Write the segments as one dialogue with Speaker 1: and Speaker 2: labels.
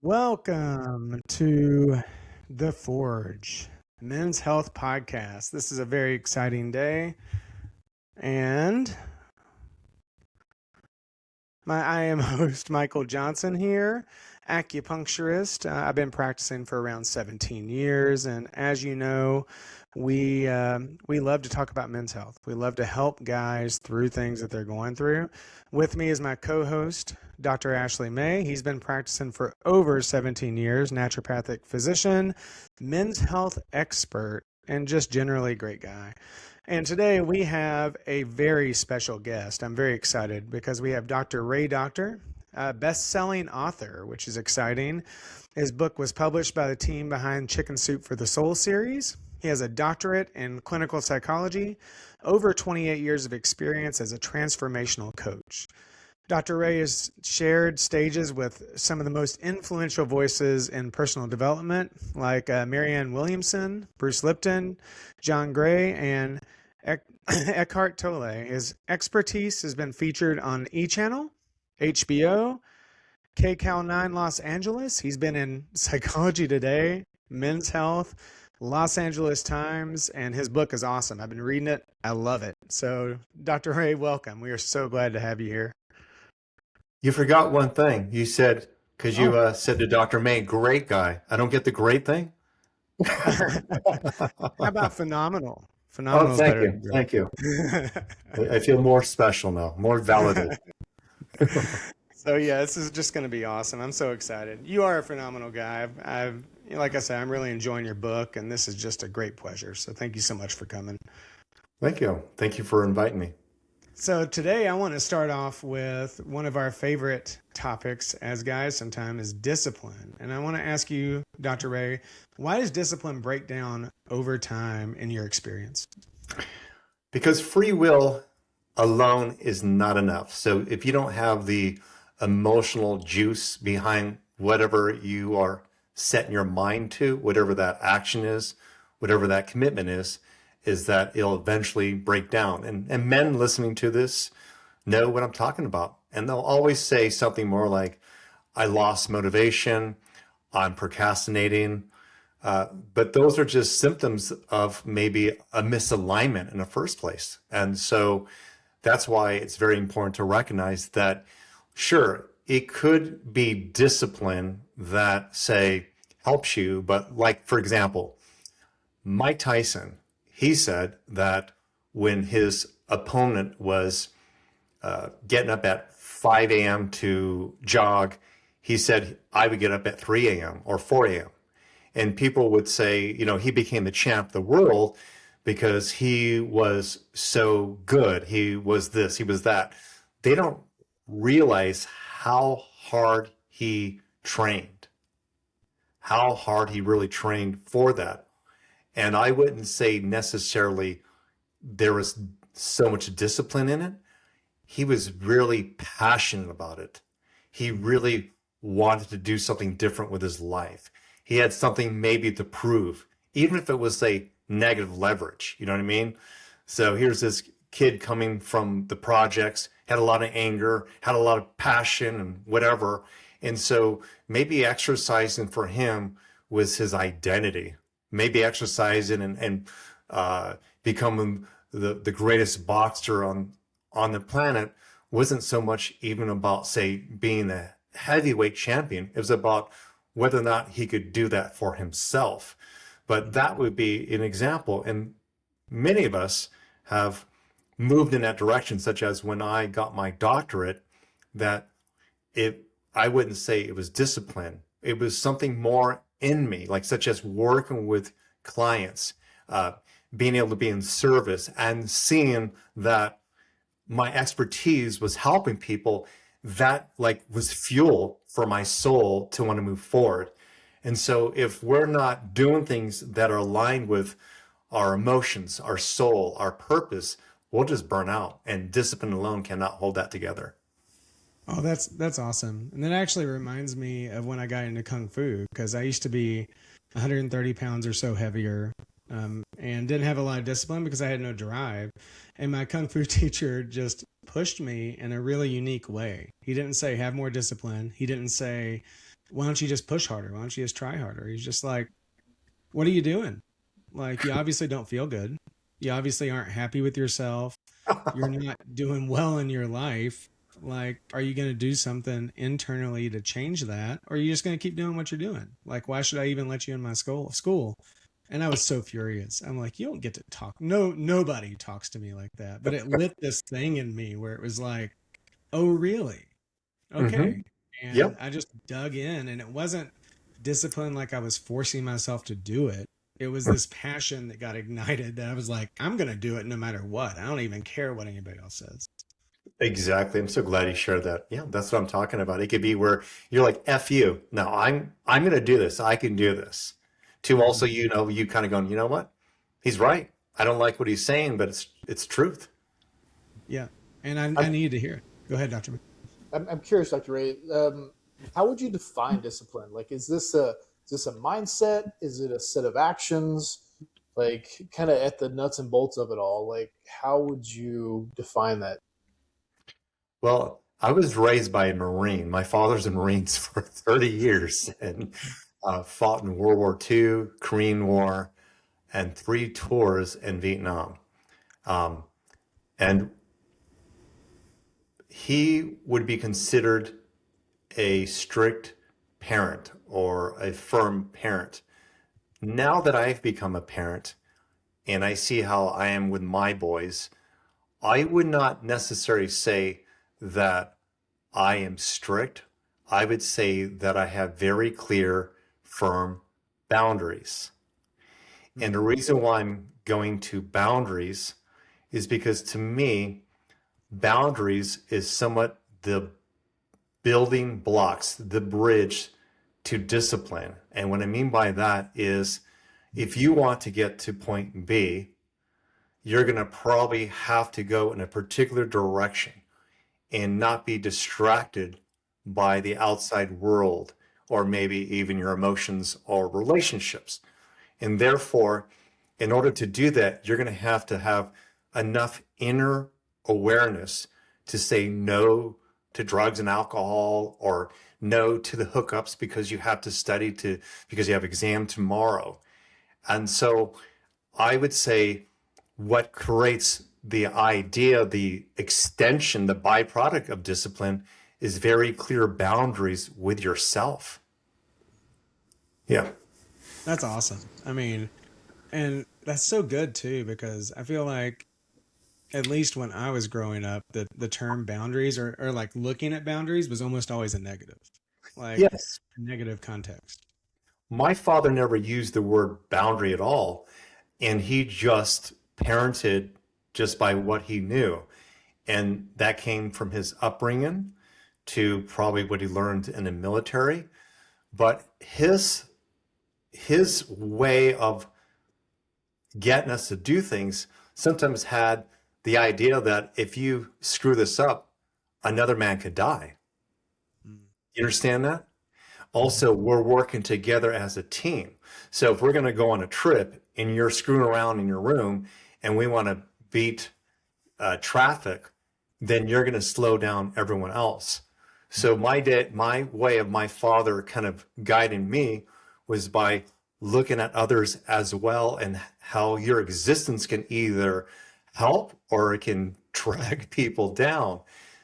Speaker 1: Welcome to The Forge, Men's Health Podcast. This is a very exciting day, and I am host Michael Johnson here, acupuncturist. I've been practicing for around 17 years, and as you know, we love to talk about men's health. We love to help guys through things that they're going through. With me is my co-host, Dr. Ashley May. He's been practicing for over 17 years, naturopathic physician, men's health expert, and just generally a great guy. And today we have a very special guest. I'm very excited because we have Dr. Ray Doctor, a best-selling author, which is exciting. His book was published by the team behind Chicken Soup for the Soul series. He has a doctorate in clinical psychology, over 28 years of experience as a transformational coach. Dr. Ray has shared stages with some of the most influential voices in personal development, like Marianne Williamson, Bruce Lipton, John Gray, and Eckhart Tolle. His expertise has been featured on E! HBO, KCAL9 Los Angeles. He's been in Psychology Today, Men's Health, Los Angeles Times, and his book is awesome. I've been reading it. I love it. So, Dr. Ray, welcome. We are so glad to have you here.
Speaker 2: You forgot one thing. You said, because you said to Dr. May, great guy. I don't get the great thing?
Speaker 1: How about phenomenal?
Speaker 2: Oh,
Speaker 1: Phenomenal is
Speaker 2: thank
Speaker 1: better
Speaker 2: you.
Speaker 1: than
Speaker 2: Thank you.
Speaker 1: great.
Speaker 2: I feel more special now, more validated.
Speaker 1: So yeah, this is just going to be awesome. I'm so excited. You are a phenomenal guy. Like I said, I'm really enjoying your book, and this is just a great pleasure. So thank you so much for coming.
Speaker 2: Thank you. Thank you for inviting me.
Speaker 1: So today I want to start off with one of our favorite topics as guys sometimes is discipline. And I want to ask you, Dr. Ray, why does discipline break down over time in your experience?
Speaker 2: Because free will alone is not enough. So if you don't have the emotional juice behind whatever you are setting your mind to, whatever that action is, whatever that commitment is that it'll eventually break down. And men listening to this know what I'm talking about. And they'll always say something more like, I lost motivation, I'm procrastinating. But those are just symptoms of maybe a misalignment in the first place. And so that's why it's very important to recognize that, sure, it could be discipline that, say, helps you. But like, for example, Mike Tyson, he said that when his opponent was getting up at 5 a.m. to jog, he said, I would get up at 3 a.m. or 4 a.m. And people would say, he became the champ of the world because he was so good. He was this, he was that. They don't realize how hard he trained, how hard he really trained for that. And I wouldn't say necessarily there was so much discipline in it. He was really passionate about it. He really wanted to do something different with his life. He had something maybe to prove, even if it was a negative leverage, you know what I mean? So here's this kid coming from the projects, had a lot of anger, had a lot of passion and whatever. And so maybe exercising for him was his identity. Maybe exercising and becoming the greatest boxer on the planet wasn't so much even about, say, being a heavyweight champion. It was about whether or not he could do that for himself. But that would be an example. And many of us have moved in that direction, such as when I got my doctorate, that I wouldn't say it was discipline. It was something more in me, like such as working with clients, being able to be in service and seeing that my expertise was helping people. That like was fuel for my soul to want to move forward. And so if we're not doing things that are aligned with our emotions, our soul, our purpose, we'll just burn out, and discipline alone cannot hold that together.
Speaker 1: Oh, that's awesome. And that actually reminds me of when I got into Kung Fu, because I used to be 130 pounds or so heavier, and didn't have a lot of discipline because I had no drive. And my Kung Fu teacher just pushed me in a really unique way. He didn't say have more discipline. He didn't say why don't you just push harder? Why don't you just try harder? He's just like, what are you doing? Like, you obviously don't feel good. You obviously aren't happy with yourself. You're not doing well in your life. Like, are you going to do something internally to change that? Or are you just going to keep doing what you're doing? Like, why should I even let you in my school? And I was so furious. I'm like, you don't get to talk. No, nobody talks to me like that. But it lit this thing in me where it was like, oh, really?
Speaker 2: Hmm.
Speaker 1: Okay. And
Speaker 2: Yep.
Speaker 1: I just dug in, and it wasn't discipline like I was forcing myself to do it. It was this passion that got ignited that I was like, I'm going to do it no matter what. I don't even care what anybody else says.
Speaker 2: Exactly. I'm so glad you shared that. Yeah, that's what I'm talking about. It could be where you're like, F you. No, I'm gonna do this. I can do this. To also,
Speaker 1: Mhm.
Speaker 2: you kind of going, you know what? He's right. I don't like what he's saying, but it's truth.
Speaker 1: Yeah. And I
Speaker 2: I'm,
Speaker 1: needed to hear it. Go ahead, Dr.
Speaker 3: I'm curious, Dr. Ray. How would you define discipline? Like, is this a mindset? Is it a set of actions? Like, kind of at the nuts and bolts of it all. Like, how would you define that?
Speaker 2: well, I was raised by a Marine. My father's a Marines for 30 years and fought in World War II, Korean War, and 3 tours in Vietnam. Um, and he would be considered a strict parent or a firm parent. Now that I've become a parent and I see how I am with my boys, I would not necessarily say that I am strict. I would say that I have very clear, firm boundaries. And the
Speaker 1: Mhm.
Speaker 2: reason why I'm going to boundaries is because to me, boundaries is somewhat the building blocks, the bridge to discipline. And what I mean by that is if you want to get to point B, you're going to probably have to go in a particular direction and not be distracted by the outside world or maybe even your emotions or relationships. And therefore, in order to do that, you're going to have enough inner awareness to say no to drugs and alcohol or no to the hookups because you have to study to because you have exam tomorrow. And so I would say what creates the idea, the extension, the byproduct of discipline is very clear boundaries with yourself. Yeah.
Speaker 1: That's awesome. I mean, and that's so good too, because I feel like at least when I was growing up, the term boundaries or like looking at boundaries was almost always a negative, like
Speaker 2: Yes.
Speaker 1: a negative context.
Speaker 2: My father never used the word boundary at all, and he just parented just by what he knew. And that came from his upbringing to probably what he learned in the military. But his way of getting us to do things sometimes had the idea that if you screw this up, another man could die.
Speaker 1: Mm.
Speaker 2: You understand that? Also, we're working together as a team. So if we're going to go on a trip and you're screwing around in your room and we want to beat traffic, then you're going to slow down everyone else. So my way of my father kind of guiding me was by looking at others as well and how your existence can either help or it can drag people down.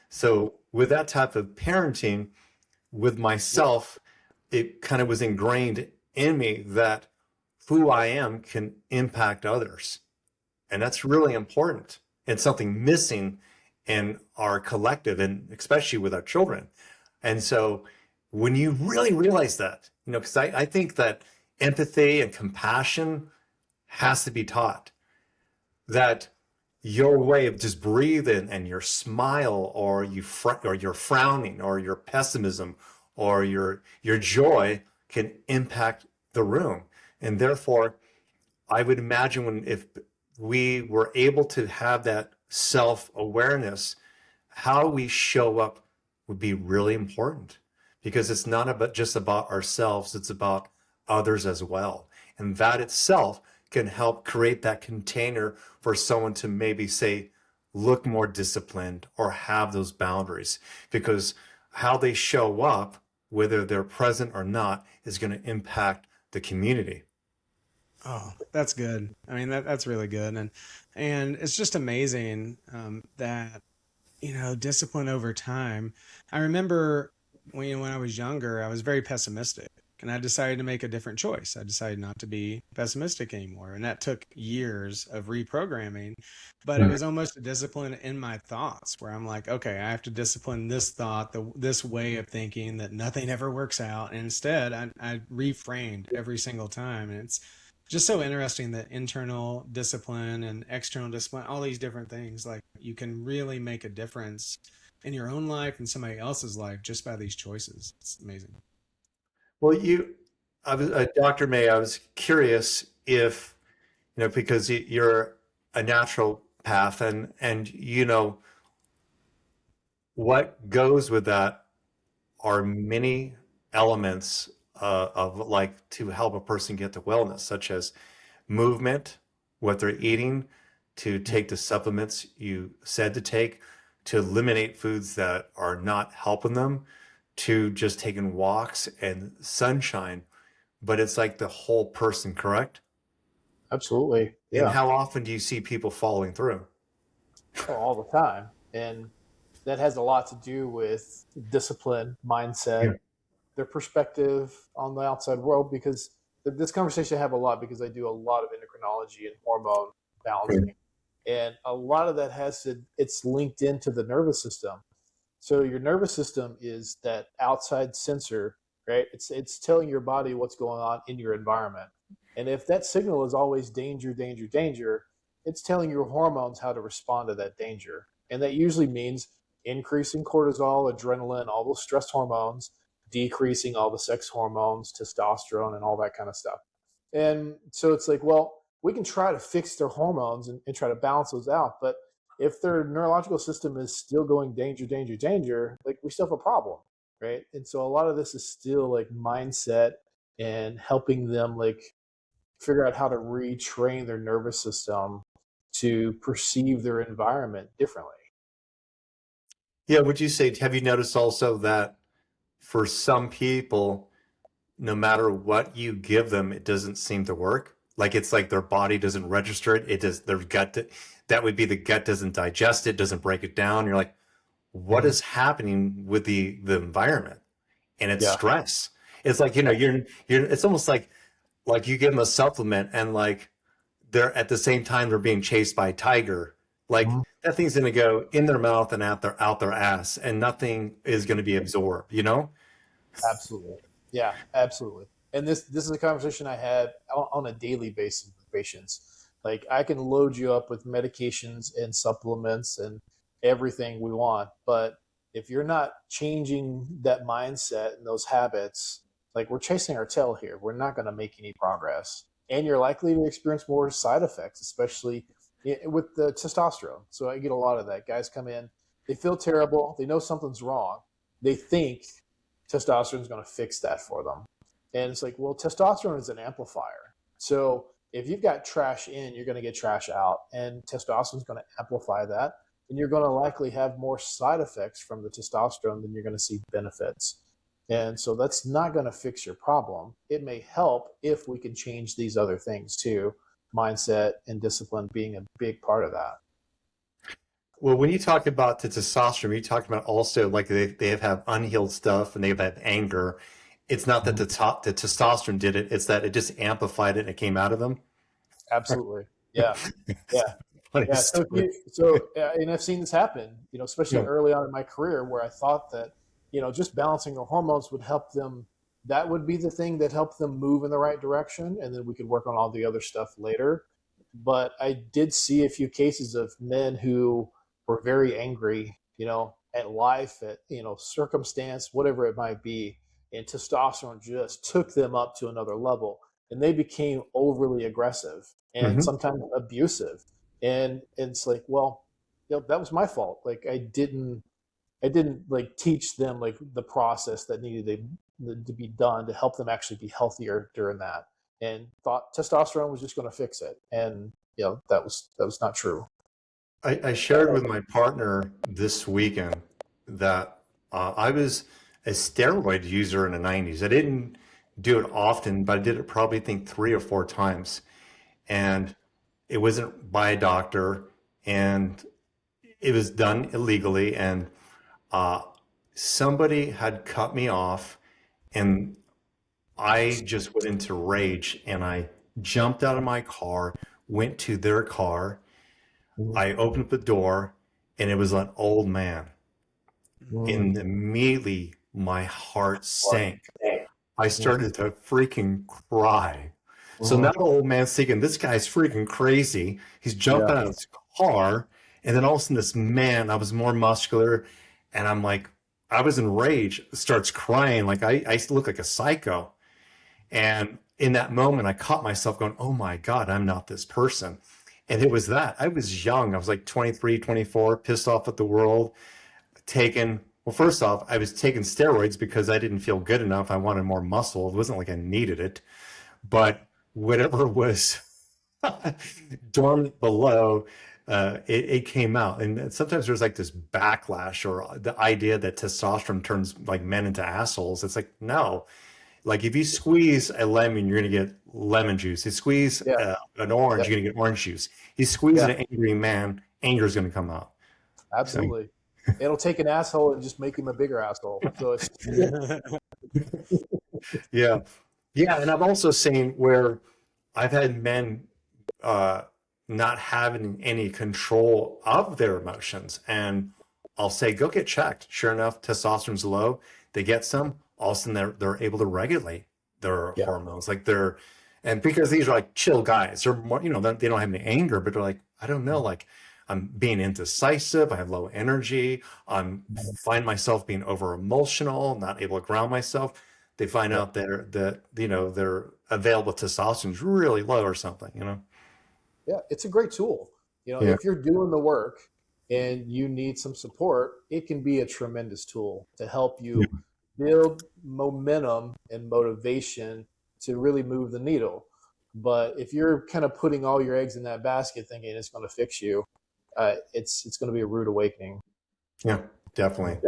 Speaker 2: So with that type of parenting with
Speaker 3: Yeah.
Speaker 2: myself, it kind of was ingrained in me that who I am can impact others. And that's really important and something missing in our collective and especially with our children. And so when you really realize that, because I think that empathy and compassion has to be taught, that your way of just breathing and your smile or or your frowning or your pessimism or your joy can impact the room. And therefore, I would imagine if we were able to have that self-awareness, how we show up would be really important because it's not about just about ourselves, it's about others as well. And that itself can help create that container for someone to maybe say, look more disciplined or have those boundaries because how they show up whether they're present or not, is going to impact the community.
Speaker 1: Oh, that's good. I mean, that's really good, and it's just amazing that discipline over time. I remember when I was younger, I was very pessimistic, and I decided to make a different choice. I decided not to be pessimistic anymore, and that took years of reprogramming. But it was almost a discipline in my thoughts, where I'm like, okay, I have to discipline this thought, this way of thinking that nothing ever works out. And instead, I reframed every single time, and it's just so interesting that internal discipline and external discipline, all these different things, like you can really make a difference in your own life and somebody else's life just by these choices. It's amazing.
Speaker 2: Well, Dr. May, I was curious if, because you're a naturopath and what goes with that are many elements of like to help a person get to wellness, such as movement, what they're eating, to take the supplements you said to take, to eliminate foods that are not helping them, to just taking walks and sunshine. But it's like the whole person, correct?
Speaker 3: Absolutely.
Speaker 2: And
Speaker 3: Yeah.
Speaker 2: how often do you see people following through?
Speaker 3: Oh, all the time. And that has a lot to do with discipline, mindset,
Speaker 2: Yeah.
Speaker 3: their perspective on the outside world. Because this conversation I have a lot because I do a lot of endocrinology and hormone balancing. And a lot of that it's linked into the nervous system. So your nervous system is that outside sensor, right? It's telling your body what's going on in your environment. And if that signal is always danger, danger, danger, it's telling your hormones how to respond to that danger. And that usually means increasing cortisol, adrenaline, all those stress hormones, decreasing all the sex hormones, testosterone, and all that kind of stuff. And so it's like, well, we can try to fix their hormones and try to balance those out. But if their neurological system is still going danger, danger, danger, like we still have a problem, right? And so a lot of this is still like mindset and helping them like figure out how to retrain their nervous system to perceive their environment differently.
Speaker 2: Yeah, would you say, have you noticed also that for some people, no matter what you give them, it doesn't seem to work? Like it's like their body doesn't register it. It does, their that would be the gut doesn't digest it, doesn't break it down. You're like, what is happening with the environment? And it's
Speaker 3: Yeah.
Speaker 2: stress. It's like, it's almost like you give them a supplement and like they're at the same time they're being chased by a tiger. Like
Speaker 3: Mhm.
Speaker 2: that thing's going to go in their mouth and out their ass, and nothing is going to be absorbed, you know?
Speaker 3: Absolutely. Yeah, absolutely. And this is a conversation I had on a daily basis with patients. Like I can load you up with medications and supplements and everything we want, but if you're not changing that mindset and those habits, like we're chasing our tail here. We're not going to make any progress. And you're likely to experience more side effects, especially with the testosterone. So I get a lot of that. Guys come in, they feel terrible, they know something's wrong. They think testosterone is going to fix that for them. And it's like, well, testosterone is an amplifier. So if you've got trash in, you're going to get trash out. And testosterone is going to amplify that. And you're going to likely have more side effects from the testosterone than you're going to see benefits. And so that's not going to fix your problem. It may help if we can change these other things too, mindset and discipline being a big part of that.
Speaker 2: Well, when you talk about the testosterone, you talk about also like they have unhealed stuff and they have anger. It's not that the testosterone did it; it's that it just amplified it and it came out of them.
Speaker 3: Absolutely. Yeah. Yeah.
Speaker 2: Funny
Speaker 3: Yeah.
Speaker 2: story.
Speaker 3: And I've seen this happen, especially
Speaker 2: Yeah.
Speaker 3: early on in my career where I thought that, just balancing the hormones would help them. That would be the thing that helped them move in the right direction. And then we could work on all the other stuff later. But I did see a few cases of men who were very angry, at life, at, circumstance, whatever it might be. And testosterone just took them up to another level. And they became overly aggressive and
Speaker 2: Hmm.
Speaker 3: sometimes abusive. And it's like, well, that was my fault. Like I didn't like teach them like the process that needed to be done to help them actually be healthier during that, and thought testosterone was just going to fix it. And that was not true.
Speaker 2: I shared with my partner this weekend that I was a steroid user in the 90s. I didn't do it often, but I did it probably, I think, 3 or 4 times. And it wasn't by a doctor, and it was done illegally. And uh, somebody had cut me off, and I just went into rage, and I jumped out of my car, went to their car. I opened up the door, and it was an old man.
Speaker 3: Mm.
Speaker 2: And immediately my heart sank. I started to freaking cry. So now
Speaker 3: Mhm.
Speaker 2: the old man's thinking, this guy's freaking crazy. He's jumping
Speaker 3: Yeah.
Speaker 2: out of his car. And then all of a sudden, this man, I was more muscular. And I'm like, I was enraged, starts crying. Like I used to look like a psycho. And in that moment, I caught myself going, oh my God, I'm not this person. And it was that. I was young. I was like 23, 24, pissed off at the world, taking, well, first off, I was taking steroids because I didn't feel good enough. I wanted more muscle. It wasn't like I needed it, but whatever was dormant below, it came out. And sometimes there's like this backlash or the idea that testosterone turns like men into assholes. It's like, no, like if you squeeze a lemon, you're going to get lemon juice. You squeeze
Speaker 3: Yeah.
Speaker 2: an orange,
Speaker 3: Yeah.
Speaker 2: you're going to get orange juice. You squeeze
Speaker 3: Yeah.
Speaker 2: an angry man, anger is going to come out. So,
Speaker 3: Absolutely. It'll take an asshole and just make him a bigger asshole. So it's
Speaker 2: yeah. Yeah. And I've also seen where I've had men uh, not having any control of their emotions. And I'll say, go get checked. Sure enough, testosterone's low. They get some. All of a sudden, they're able to regulate their
Speaker 3: yeah.
Speaker 2: hormones. Like and because these are like chill guys, they're more, they don't have any anger, but they're like, I don't know, like I'm being indecisive. I have low energy. Find myself being over emotional, not able to ground myself. They find out their available testosterone is really low or something.
Speaker 3: Yeah, it's a great tool.
Speaker 2: Yeah.
Speaker 3: If you're doing the work and you need some support, it can be a tremendous tool to help you build momentum and motivation to really move the needle. But if you're kind of putting all your eggs in that basket thinking it's going to fix you, it's going to be a rude awakening.
Speaker 2: Yeah, definitely.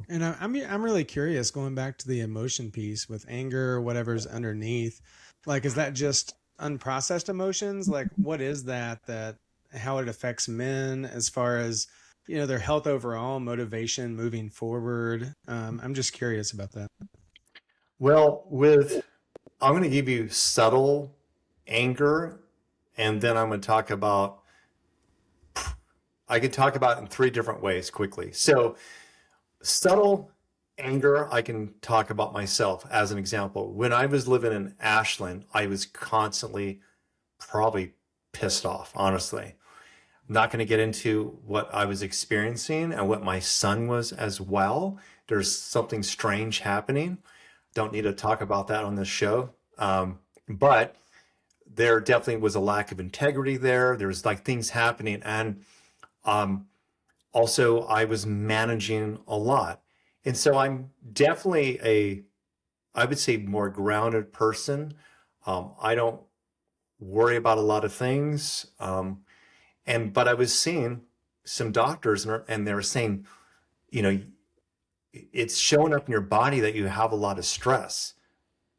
Speaker 1: And I'm really curious, going back to the emotion piece with anger or whatever's underneath. Like, is that just unprocessed emotions? Like, what is that how it affects men as far as their health overall, motivation, moving forward? I'm just curious about that.
Speaker 2: Well, I'm going to give you subtle anger, and then I can talk about it in 3 different ways quickly. So subtle anger, I can talk about myself as an example. When I was living in Ashland, I was constantly probably pissed off, honestly. I'm not going to get into what I was experiencing and what my son was as well. There's something strange happening. Don't need to talk about that on this show. But there definitely was a lack of integrity there. There's like things happening. And also, I was managing a lot. And so I'm definitely I would say, more grounded person. I don't worry about a lot of things. But I was seeing some doctors, and they were saying, you know, it's showing up in your body that you have a lot of stress.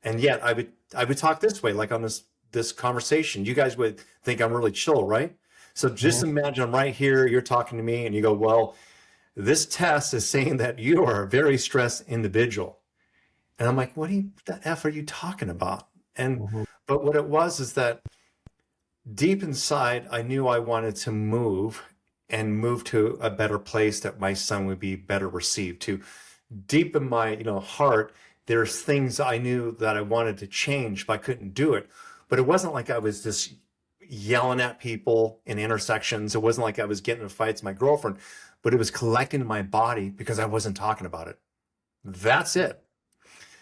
Speaker 2: And yet I would talk this way, like on this conversation. You guys would think I'm really chill, right? So just imagine I'm right here, you're talking to me, and you go, well, this test is saying that you are a very stressed individual. And I'm like, what the F are you talking about? But what it was is that deep inside, I knew I wanted to move to a better place that my son would be better received to. Deep in my, heart, there's things I knew that I wanted to change, but I couldn't do it. But it wasn't like I was just yelling at people in intersections. It wasn't like I was getting in fights with my girlfriend, but it was collecting in my body because I wasn't talking about it. That's it.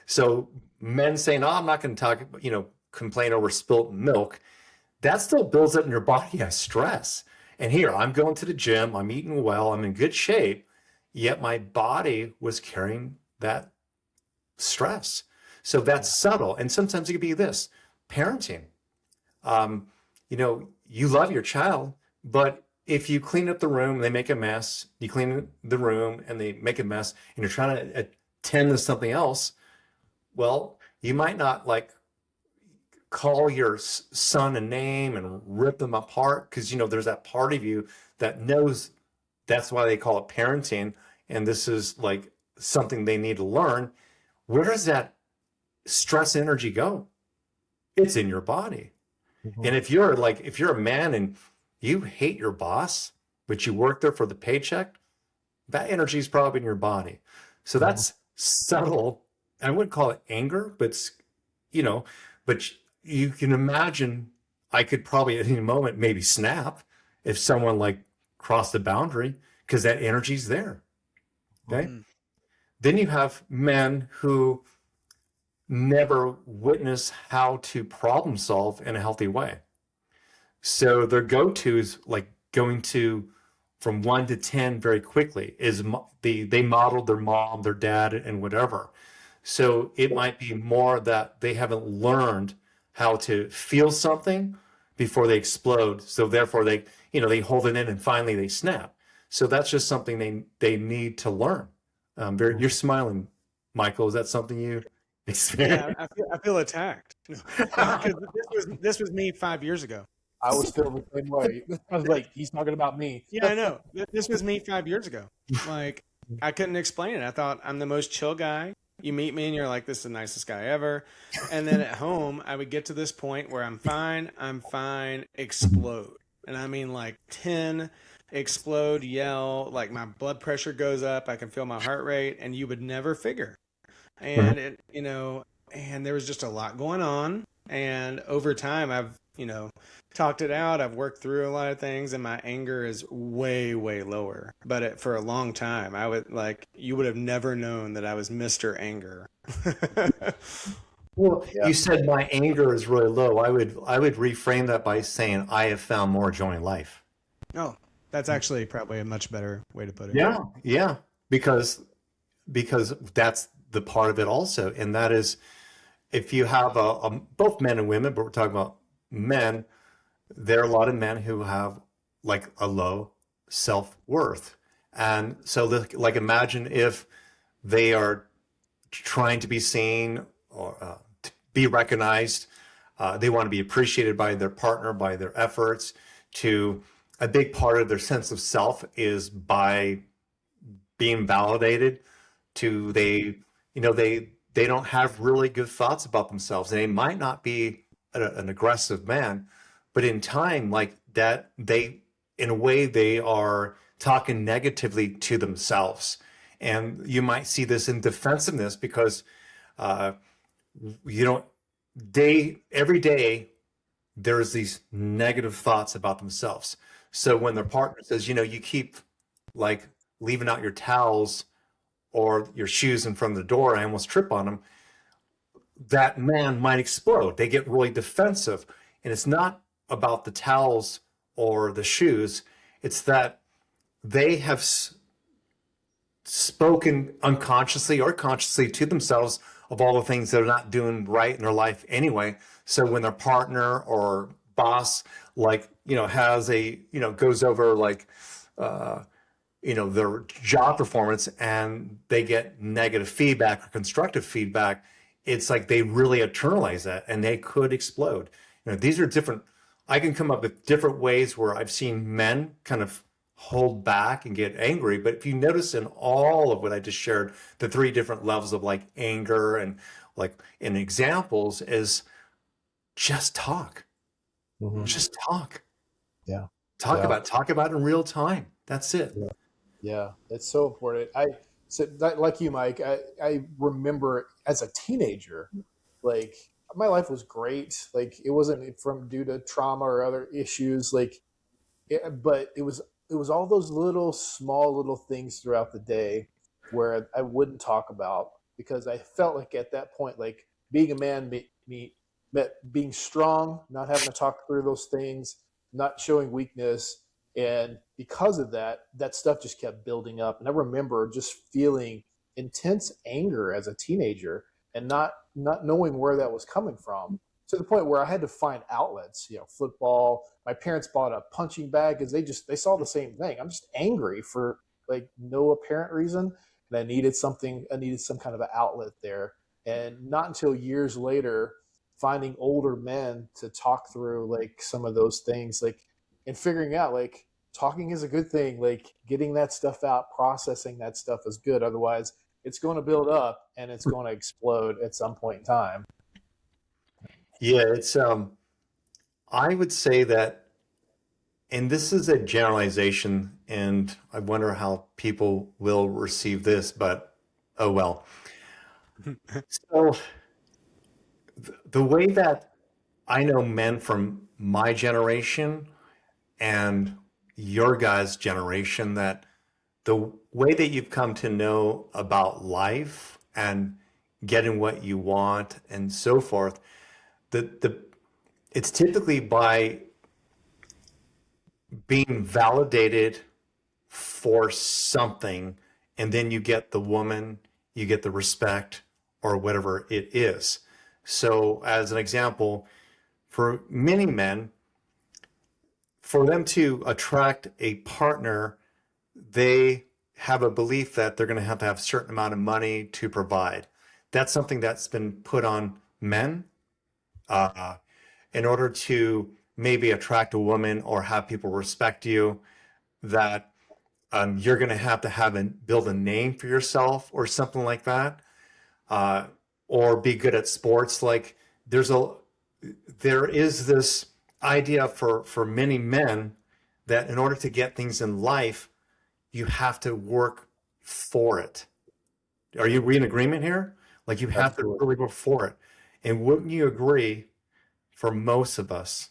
Speaker 2: So men saying, oh, I'm not going to talk, complain over spilt milk, that still builds up in your body as stress. And here, I'm going to the gym, I'm eating well, I'm in good shape, yet my body was carrying that stress. So that's subtle. And sometimes it could be this parenting. You love your child, but if you clean up the room and they make a mess, you clean the room and they make a mess, and you're trying to tend to something else, well, you might not like call your son a name and rip them apart because, you know, there's that part of you that knows that's why they call it parenting. And this is like something they need to learn. Where does that stress energy go? It's in your body.
Speaker 3: Mm-hmm.
Speaker 2: And if you're a man and you hate your boss, but you work there for the paycheck, that energy is probably in your body. So that's subtle. I wouldn't call it anger, but you know, but you can imagine I could probably at any moment maybe snap if someone like crossed the boundary because that energy's there. Okay.
Speaker 1: Mm.
Speaker 2: Then you have men who never witness how to problem solve in a healthy way. So their go-to is like going to from 1 to 10 very quickly is they modeled their mom, their dad, and whatever. So it might be more that they haven't learned how to feel something before they explode. So therefore they, you know, they hold it in and finally they snap. So that's just something they need to learn. You're smiling, Michael. Is that something you experience?
Speaker 1: Yeah, I feel attacked. Because this was me 5 years ago.
Speaker 3: I was feeling the same way. I was like, he's talking about me.
Speaker 1: Yeah, I know. This was me 5 years ago. Like, I couldn't explain it. I thought I'm the most chill guy. You meet me and you're like, this is the nicest guy ever. And then at home, I would get to this point where I'm fine, explode. And I mean like 10, explode, yell, like my blood pressure goes up. I can feel my heart rate, and you would never figure. And it, you know, and there was just a lot going on. And over time, I've, you know, talked it out. I've worked through a lot of things, and my anger is way, way lower. But for a long time, I would like, you would have never known that I was Mr. Anger.
Speaker 2: Well, you said my anger is really low. I would reframe that by saying I have found more joy in life.
Speaker 1: Oh, that's actually probably a much better way to put it.
Speaker 2: Yeah, because that's the part of it also, and that is if you have both men and women, but we're talking about men. There are a lot of men who have like a low self-worth. And so like imagine if they are trying to be seen or to be recognized. They want to be appreciated by their partner, by their efforts. To a big part of their sense of self is by being validated. They don't have really good thoughts about themselves. They might not be an aggressive man, but in time, like that, in a way, they are talking negatively to themselves. And you might see this in defensiveness because, every day, there's these negative thoughts about themselves. So when their partner says, you know, you keep like leaving out your towels or your shoes in front of the door, I almost trip on them, that man might explode. They get really defensive. And it's not about the towels or the shoes. It's that they have spoken unconsciously or consciously to themselves of all the things they're not doing right in their life anyway. So when their partner or boss, like, you know, goes over like, their job performance and they get negative feedback or constructive feedback, it's like they really internalize that and they could explode. You know, these are different. I can come up with different ways where I've seen men kind of hold back and get angry. But if you notice in all of what I just shared, the 3 different levels of like anger and like in examples is just talk.
Speaker 3: Mm-hmm.
Speaker 2: Just talk.
Speaker 3: Yeah.
Speaker 2: Talk about it in real time. That's it.
Speaker 3: Yeah. It's so important. Like you, Mike, I remember as a teenager, like my life was great. Like it wasn't due to trauma or other issues. But it was all those small little things throughout the day where I wouldn't talk about because I felt like at that point, like being a man meant being strong, not having to talk through those things, not showing weakness. And because of that stuff just kept building up. And I remember just feeling intense anger as a teenager and not knowing where that was coming from, to the point where I had to find outlets, football. My parents bought a punching bag because they saw the same thing. I'm just angry for like no apparent reason. and I needed something. I needed some kind of an outlet there, and not until years later, finding older men to talk through like some of those things, like and figuring out like talking is a good thing. Like getting that stuff out, processing that stuff is good. Otherwise, it's going to build up and it's going to explode at some point in time.
Speaker 2: Yeah, it's I would say that, and this is a generalization, and I wonder how people will receive this, but oh well. So the way that I know men from my generation and your guys' generation, that the way that you've come to know about life and getting what you want and so forth, the it's typically by being validated for something, and then you get the woman, you get the respect, or whatever it is. So, as an example, for many men, for them to attract a partner, they have a belief that they're going to have a certain amount of money to provide. That's something that's been put on men uh, in order to maybe attract a woman or have people respect you, that you're going to have build a name for yourself or something like that, uh, or be good at sports. Like there is this idea for many men that in order to get things in life, you have to work for it. Are you in agreement here? Like you have to
Speaker 3: Absolutely.
Speaker 2: really work for it. And wouldn't you agree, for most of us,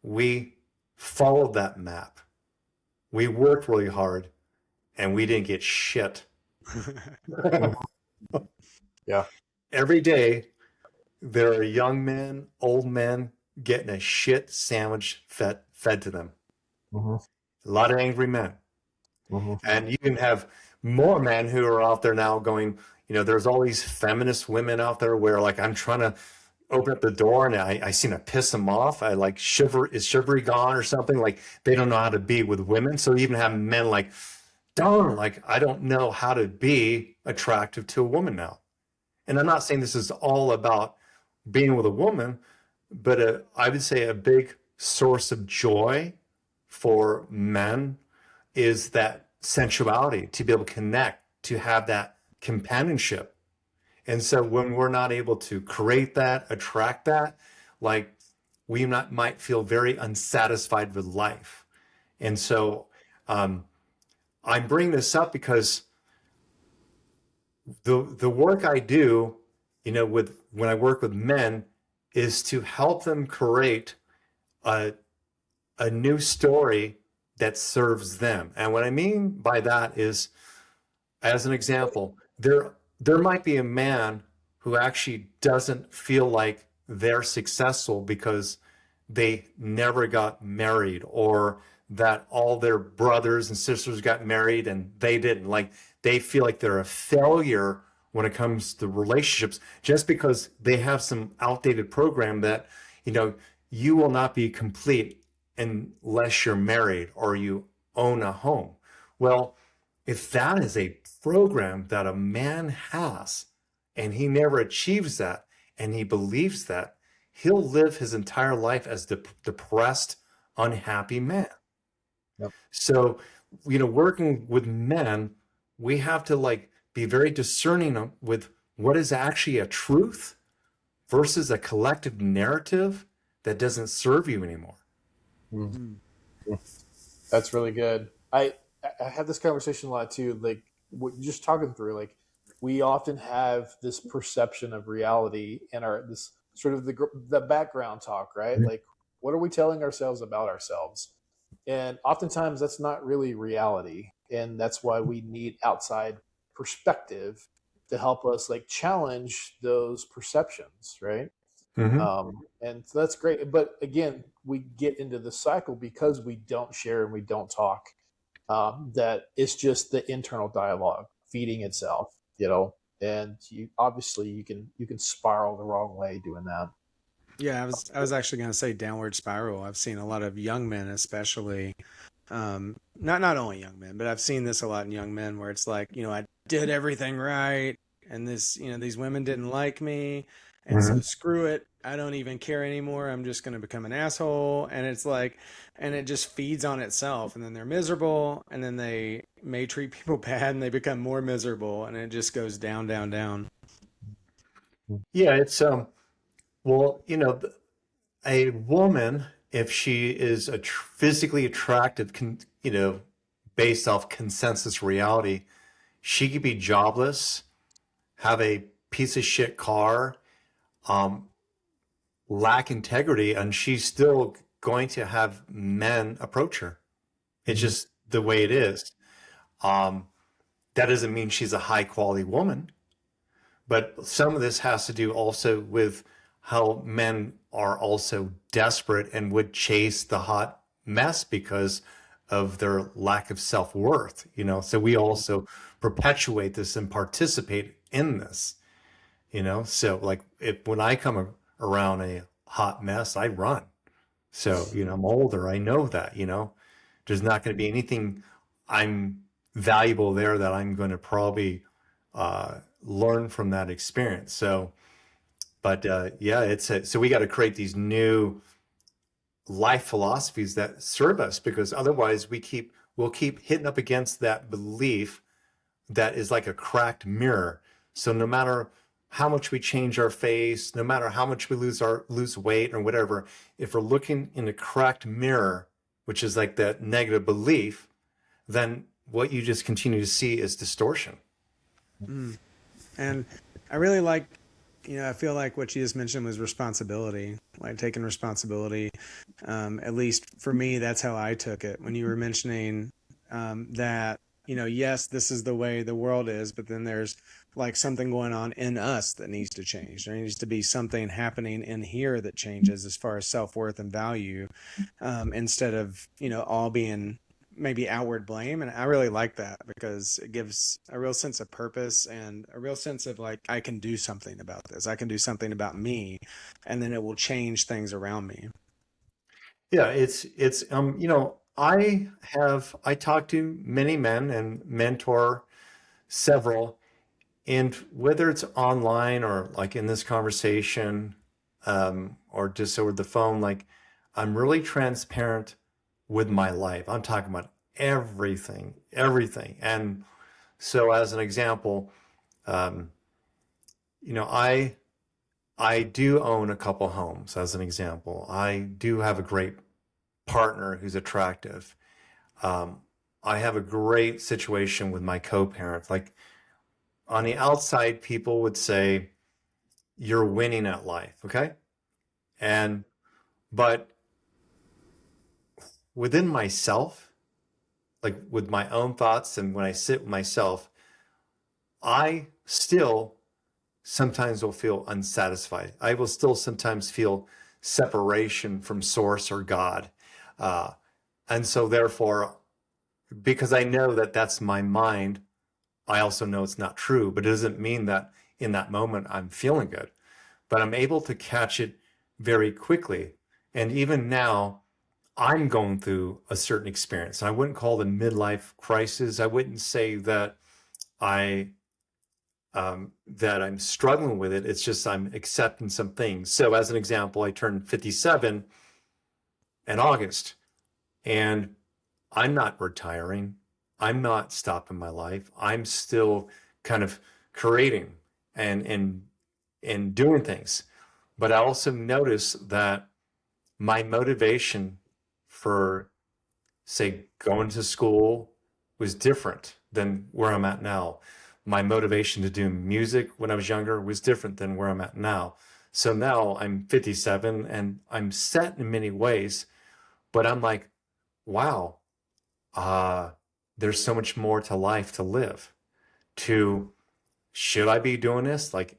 Speaker 2: we followed that map. We worked really hard and we didn't get shit.
Speaker 3: Yeah.
Speaker 2: Every day, there are young men, old men getting a shit sandwich fed to them.
Speaker 3: Mm-hmm.
Speaker 2: A lot of angry men.
Speaker 3: Mm-hmm.
Speaker 2: And you can have more men who are out there now going, there's all these feminist women out there where like I'm trying to open up the door and I seem to piss them off. I like chivalry gone or something? Like they don't know how to be with women. So you even have men like, darn, like I don't know how to be attractive to a woman now. And I'm not saying this is all about being with a woman, but I would say a big source of joy for men is that sensuality, to be able to connect, to have that companionship. And so when we're not able to create that, attract that, like might feel very unsatisfied with life. And so I'm bringing this up because the work I do, when I work with men, is to help them create a new story that serves them. And what I mean by that is, as an example, there might be a man who actually doesn't feel like they're successful because they never got married, or that all their brothers and sisters got married and they didn't. Like they feel like they're a failure when it comes to relationships just because they have some outdated program that, you will not be complete unless you're married or you own a home. Well, if that is a program that a man has and he never achieves that and he believes that, he'll live his entire life as depressed, unhappy man.
Speaker 3: Yep.
Speaker 2: So, working with men, we have to like be very discerning with what is actually a truth versus a collective narrative that doesn't serve you anymore.
Speaker 3: Mm-hmm. That's really good. I have this conversation a lot too. Like just talking through, like we often have this perception of reality and this sort of the background talk, right? Mm-hmm. Like what are we telling ourselves about ourselves? And oftentimes that's not really reality, and that's why we need outside perspective to help us like challenge those perceptions, right?
Speaker 2: Mm-hmm.
Speaker 3: And so that's great. But again, we get into the cycle because we don't share and we don't talk. That it's just the internal dialogue feeding itself, and you can spiral the wrong way doing that.
Speaker 1: Yeah, I was actually going to say downward spiral. I've seen a lot of young men, especially, not only young men, but I've seen this a lot in young men where it's like, did everything right, and these women didn't like me, and so
Speaker 2: Mhm.
Speaker 1: screw it. I don't even care anymore. I'm just going to become an asshole. And it's like, and it just feeds on itself. And then they're miserable. And then they may treat people bad and they become more miserable. And it just goes down, down, down.
Speaker 2: Yeah, it's well, a woman, if she is physically attractive, based off consensus reality, she could be jobless, have a piece of shit car, um, lack integrity, and she's still going to have men approach her. It's just the way it is. Um, that doesn't mean she's a high quality woman, but some of this has to do also with how men are also desperate and would chase the hot mess because of their lack of self-worth, So we also perpetuate this and participate in this, So like if when I come around a hot mess, I run. So, I'm older, I know that, there's not going to be anything I'm valuable there that I'm going to probably learn from that experience. So, but yeah, so we got to create these new life philosophies that serve us, because otherwise we'll keep hitting up against that belief that is like a cracked mirror. So no matter how much we change our face, no matter how much we lose weight or whatever, if we're looking in a cracked mirror, which is like that negative belief, then what you just continue to see is distortion.
Speaker 1: Mm. And I really like, I feel like what you just mentioned was responsibility, like taking responsibility. At least for me, that's how I took it. When you were mentioning that, yes, this is the way the world is, but then there's like something going on in us that needs to change. There needs to be something happening in here that changes as far as self-worth and value, instead of, all being maybe outward blame. And I really like that because it gives a real sense of purpose and a real sense of like, I can do something about this. I can do something about me, and then it will change things around me.
Speaker 2: Yeah, it's I talk to many men and mentor several, and whether it's online or like in this conversation, or just over the phone, like I'm really transparent with my life. I'm talking about everything, everything. And so as an example, um, you know, I I do own a couple homes as an example. I do have a great partner who's attractive. Um, I have a great situation with my co-parents. Like on the outside, people would say, you're winning at life, okay? And but within myself, like with my own thoughts and when I sit with myself, I still sometimes will feel unsatisfied. I will still sometimes feel separation from source or God. Uh, and so therefore, because I know that that's my mind, I also know it's not true, but it doesn't mean that in that moment I'm feeling good. But I'm able to catch it very quickly. And even now, I'm going through a certain experience. I wouldn't call it a midlife crisis. I wouldn't say that I that I'm struggling with it. It's just I'm accepting some things. So as an example, I turned 57 in August, and I'm not retiring. I'm not stopping my life. I'm still kind of creating and doing things. But I also noticed that my motivation for, say, going to school was different than where I'm at now. My motivation to do music when I was younger was different than where I'm at now. So now I'm 57 and I'm set in many ways, but I'm like, wow, uh, there's so much more to life to live. To should I be doing this? Like,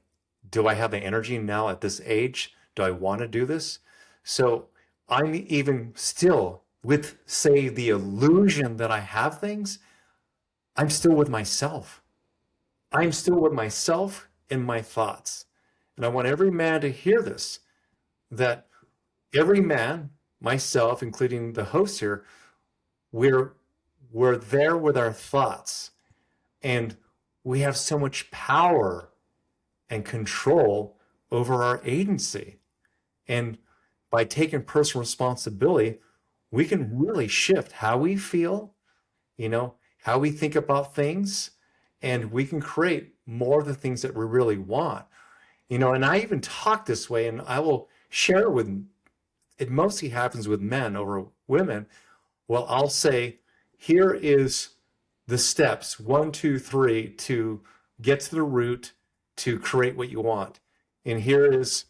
Speaker 2: do I have the energy now at this age? Do I want to do this? So I'm even still with, say, the illusion that I have things, I'm still with myself. I'm still with myself and my thoughts. And I want every man to hear this, that every man, myself, including the host here, we're there with our thoughts. And we have so much power and control over our agency. And by taking personal responsibility, we can really shift how we feel, how we think about things, and we can create more of the things that we really want. And I even talk this way, and I will share with, it mostly happens with men over women. Well, I'll say, here is the steps, 1, 2, 3, to get to the root to create what you want. And here is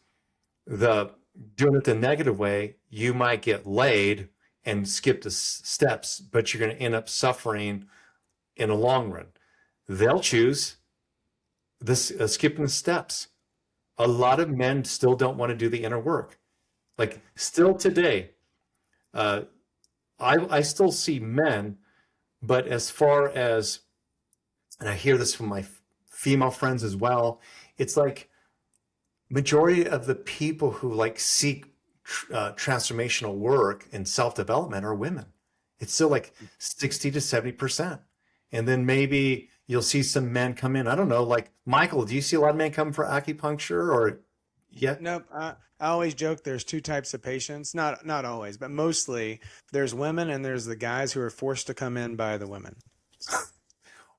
Speaker 2: the doing it the negative way. You might get laid and skip the steps, but you're going to end up suffering in the long run. They'll choose this skipping the steps. A lot of men still don't want to do the inner work. Like still today, I still see men, but as far as, and I hear this from my female friends as well, it's like majority of the people who like seek transformational work and self-development are women. It's still like 60 to 70%. And then maybe you'll see some men come in. I don't know, like Michael, do you see a lot of men come for acupuncture or yeah?
Speaker 1: Nope. I always joke there's two types of patients. Not always, but mostly there's women and there's the guys who are forced to come in by the women.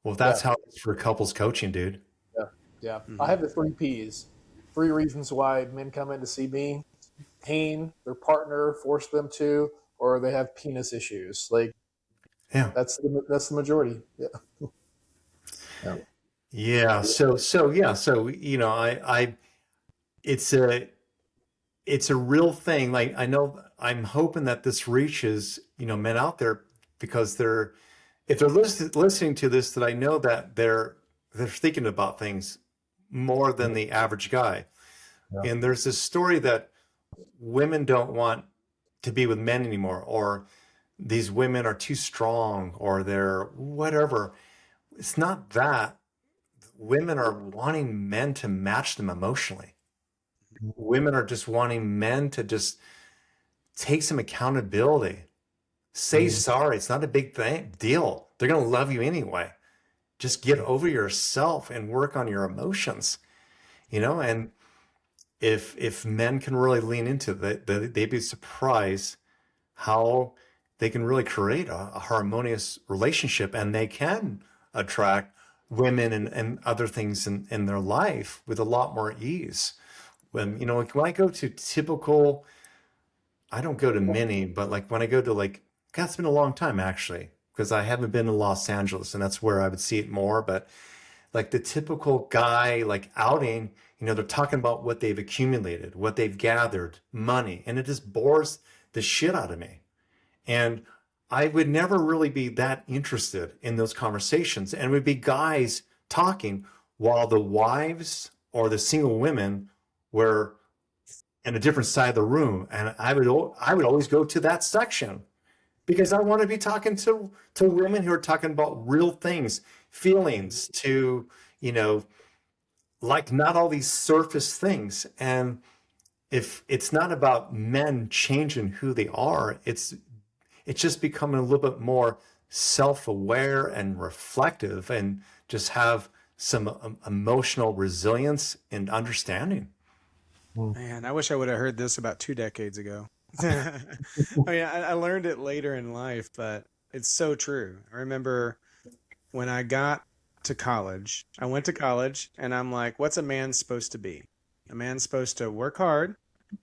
Speaker 2: Well, that's how it's for couples coaching, dude.
Speaker 3: Yeah. Yeah. I have the 3 Ps. 3 reasons why men come in to see me: pain, their partner forced them to, or they have penis issues. Like,
Speaker 2: yeah,
Speaker 3: that's the majority. Yeah.
Speaker 2: Yeah. Yeah. So I it's a real thing. Like I know I'm hoping that this reaches, men out there, because if they're listening to this, that I know that they're thinking about things more than the average guy. Yeah. And there's this story that women don't want to be with men anymore, or these women are too strong, or they're whatever. It's not that. Women are wanting men to match them emotionally. Women are just wanting men to just take some accountability. Say sorry. It's not a big deal. They're going to love you anyway. Just get over yourself and work on your emotions, and if men can really lean into that, they'd be surprised how they can really create a harmonious relationship, and they can attract women and other things in their life with a lot more ease. When I go to typical, I don't go to many, but like when I go to God, it's been a long time actually, because I haven't been to Los Angeles, and that's where I would see it more. But like the typical guy, outing, they're talking about what they've accumulated, what they've gathered, money, and it just bores the shit out of me. And I would never really be that interested in those conversations. And it would be guys talking while the wives or the single women were in a different side of the room. And I would always go to that section, because I want to be talking to women who are talking about real things, feelings, to, not all these surface things. And if it's not about men changing who they are, it's just becoming a little bit more self-aware and reflective, and just have some emotional resilience and understanding.
Speaker 1: Man, I wish I would have heard this about 2 decades ago. I learned it later in life, but it's so true. I remember when I got to college, I went to college and I'm like, what's a man supposed to be? A man's supposed to work hard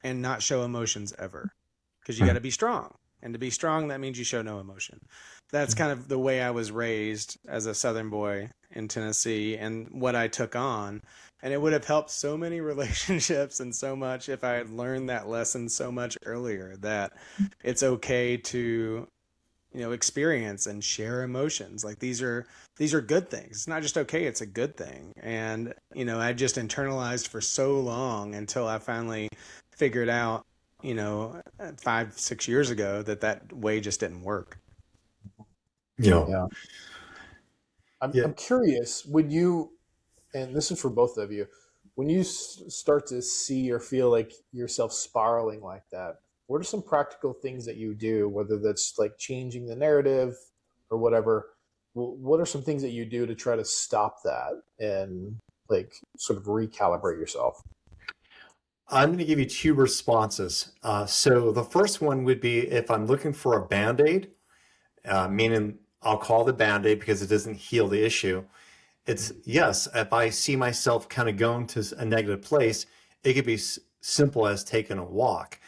Speaker 1: and not show emotions ever, because you got to be strong. And to be strong, that means you show no emotion. That's kind of the way I was raised as a Southern boy in Tennessee, and what I took on. And it would have helped so many relationships and so much if I had learned that lesson so much earlier, that it's okay to, experience and share emotions. Like these are good things. It's not just okay, it's a good thing. And, I just internalized for so long until I finally figured out, 5-6 years ago, that way just didn't work.
Speaker 3: Yeah. I'm curious, when you, and this is for both of you, when you start to see or feel like yourself spiraling like that, what are some practical things that you do, whether that's like changing the narrative or whatever? what are some things that you do to try to stop that and like sort of recalibrate yourself?
Speaker 2: I'm going to give you two responses. So the first one would be if I'm looking for a Band-Aid, meaning I'll call the Band-Aid because it doesn't heal the issue. It's yes, if I see myself kind of going to a negative place, it could be simple as taking a walk.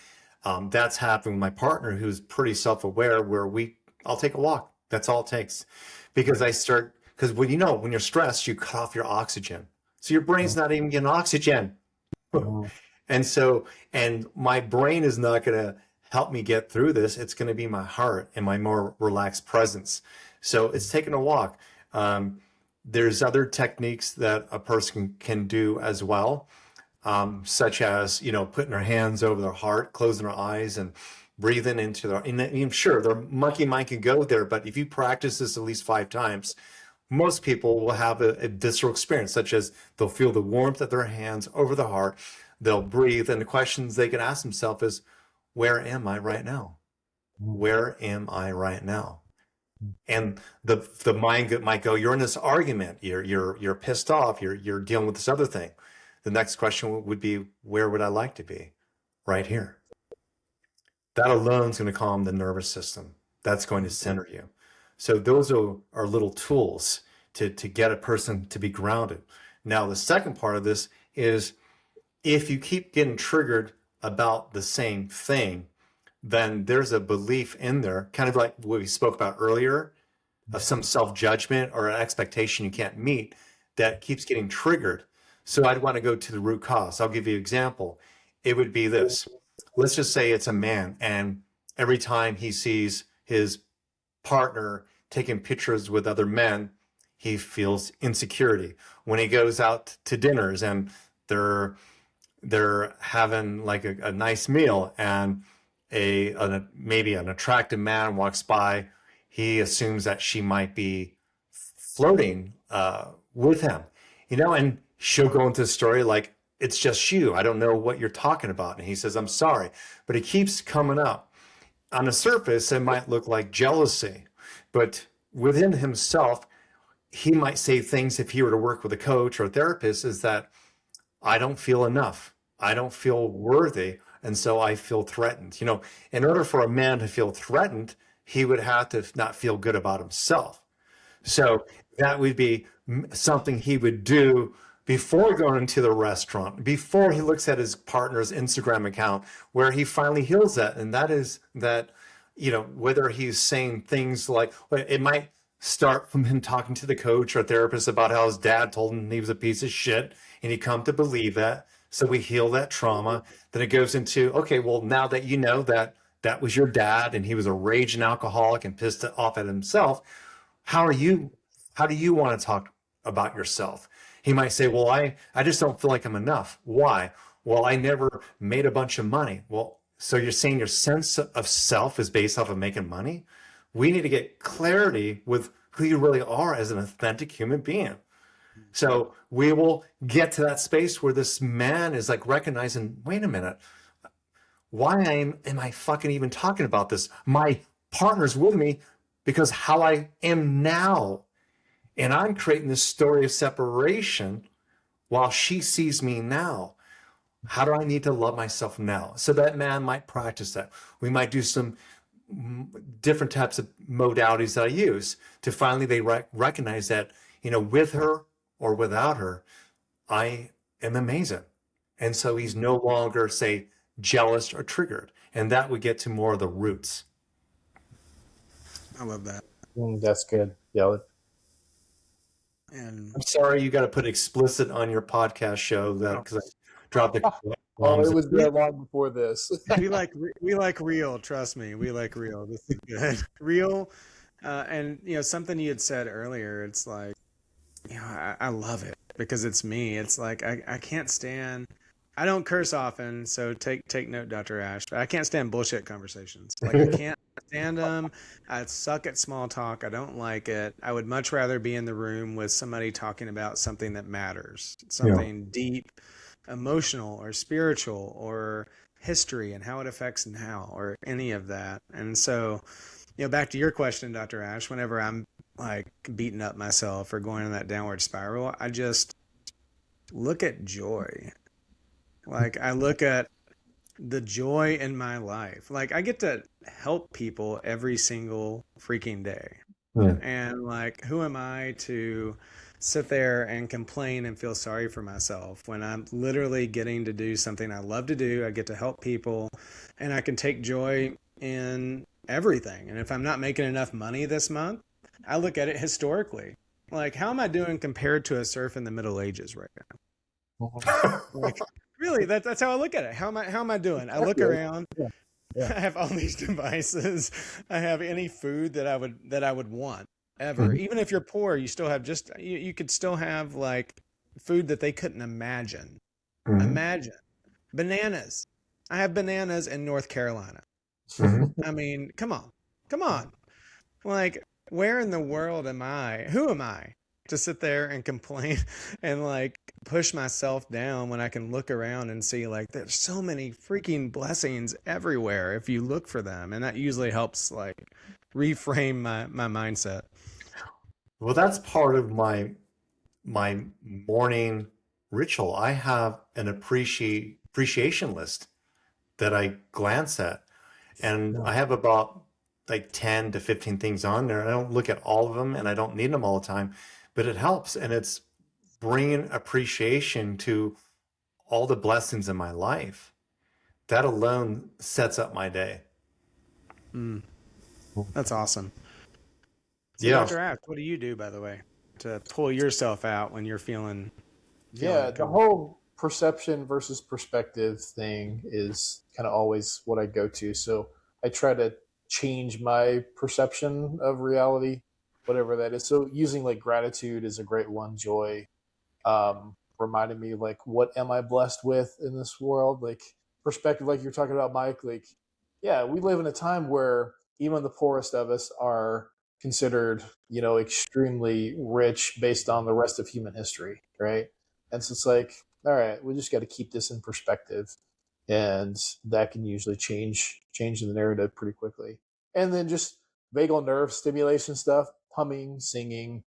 Speaker 2: That's happened with my partner who's pretty self-aware where I'll take a walk. That's all it takes. Because because when you're stressed, you cut off your oxygen. So your brain's not even getting oxygen. And my brain is not going to help me get through this. It's going to be my heart and my more relaxed presence. So it's taking a walk. There's other techniques that a person can do as well, such as, putting their hands over their heart, closing their eyes and breathing into and I'm sure their monkey mind can go there, but if you practice this at least 5 times, most people will have a visceral experience, such as they'll feel the warmth of their hands over the heart, they'll breathe, and the questions they can ask themselves is, where am I right now? Where am I right now? And the mind might go, you're in this argument, you're pissed off, you're dealing with this other thing. The next question would be, where would I like to be? Right here. That alone is going to calm the nervous system. That's going to center you. So those are little tools to get a person to be grounded. Now, the second part of this is if you keep getting triggered about the same thing, then there's a belief in there, kind of like what we spoke about earlier, of some self-judgment or an expectation you can't meet that keeps getting triggered. So I'd want to go to the root cause. I'll give you an example. It would be this. Let's just say it's a man, and every time he sees his partner taking pictures with other men, he feels insecurity. When he goes out to dinners and they're having like a nice meal and maybe an attractive man walks by, he assumes that she might be flirting with him, and she'll go into the story like, it's just you. I don't know what you're talking about. And he says, I'm sorry. But it keeps coming up. On the surface, it might look like jealousy, but within himself, he might say things, if he were to work with a coach or a therapist, is that I don't feel enough. I don't feel worthy. And so I feel threatened. In order for a man to feel threatened, he would have to not feel good about himself. So that would be something he would do before going to the restaurant, before he looks at his partner's Instagram account, where he finally heals that. And that is that, whether he's saying things like, it might start from him talking to the coach or therapist about how his dad told him he was a piece of shit, and he come to believe that. So we heal that trauma. Then it goes into, okay, well, now that you know that was your dad and he was a raging alcoholic and pissed off at himself, how do you want to talk about yourself? He might say, well, I just don't feel like I'm enough. Why? Well, I never made a bunch of money. Well, so you're saying your sense of self is based off of making money? We need to get clarity with who you really are as an authentic human being. So we will get to that space where this man is like recognizing, wait a minute, why am I fucking even talking about this? My partner's with me because how I am now. And I'm creating this story of separation while she sees me now. How do I need to love myself now? So that man might practice that. We might do some different types of modalities that I use to finally they recognize that, with her or without her, I am amazing. And so he's no longer, say, jealous or triggered. And that would get to more of the roots.
Speaker 1: I love that.
Speaker 3: That's good. Yeah.
Speaker 1: And
Speaker 2: I'm sorry you got to put explicit on your podcast show because I dropped the
Speaker 3: Oh, it was there long before this.
Speaker 1: we like real. Trust me, we like real. This is good. Real, and something you had said earlier. It's like, I love it because it's me. It's like I can't stand. I don't curse often, so take note, Dr. Ash. But I can't stand bullshit conversations. Like I can't stand them. I suck at small talk. I don't like it. I would much rather be in the room with somebody talking about something that matters, something deep, emotional or spiritual or history and how it affects now or any of that. And so, back to your question, Dr. Ash, whenever I'm like beating up myself or going in that downward spiral, I just look at joy. Like I look at the joy in my life. Like I get to help people every single freaking day.
Speaker 2: Mm.
Speaker 1: And like, who am I to sit there and complain and feel sorry for myself when I'm literally getting to do something I love to do? I get to help people and I can take joy in everything. And if I'm not making enough money this month, I look at it historically. Like, how am I doing compared to a serf in the Middle Ages right now? Like, really, that's how I look at it. How am I doing? I look around.
Speaker 3: Yeah. Yeah.
Speaker 1: I have all these devices. I have any food that I would want ever.
Speaker 2: Mhm.
Speaker 1: Even if you're poor, you still have you could still have like food that they couldn't imagine.
Speaker 2: Mhm.
Speaker 1: Imagine bananas. I have bananas in North Carolina.
Speaker 2: Mhm.
Speaker 1: I mean, come on. Come on. Like, where in the world am I? Who am I to sit there and complain and like push myself down when I can look around and see like there's so many freaking blessings everywhere if you look for them. And that usually helps like reframe my mindset.
Speaker 2: Well, that's part of my morning ritual. I have an appreciation list that I glance at, and
Speaker 3: Yeah.
Speaker 2: I have about like 10 to 15 things on there. I don't look at all of them and I don't need them all the time, but it helps. And it's bringing appreciation to all the blessings in my life. That alone sets up my day.
Speaker 1: Mm, that's awesome. So,
Speaker 2: Yeah.
Speaker 1: Dr. Ash, what do you do, by the way, to pull yourself out when you're feeling
Speaker 3: Yeah, the
Speaker 1: kind of
Speaker 3: whole perception versus perspective thing is kind of always what I go to. So I try to change my perception of reality, whatever that is. So using like gratitude is a great one, joy, reminding me like what am I blessed with in this world? Like perspective, like you're talking about, Mike. Like, yeah, we live in a time where even the poorest of us are considered, extremely rich based on the rest of human history, right? And so it's like, all right, we just got to keep this in perspective, and that can usually change the narrative pretty quickly. And then just vagal nerve stimulation stuff, humming, singing,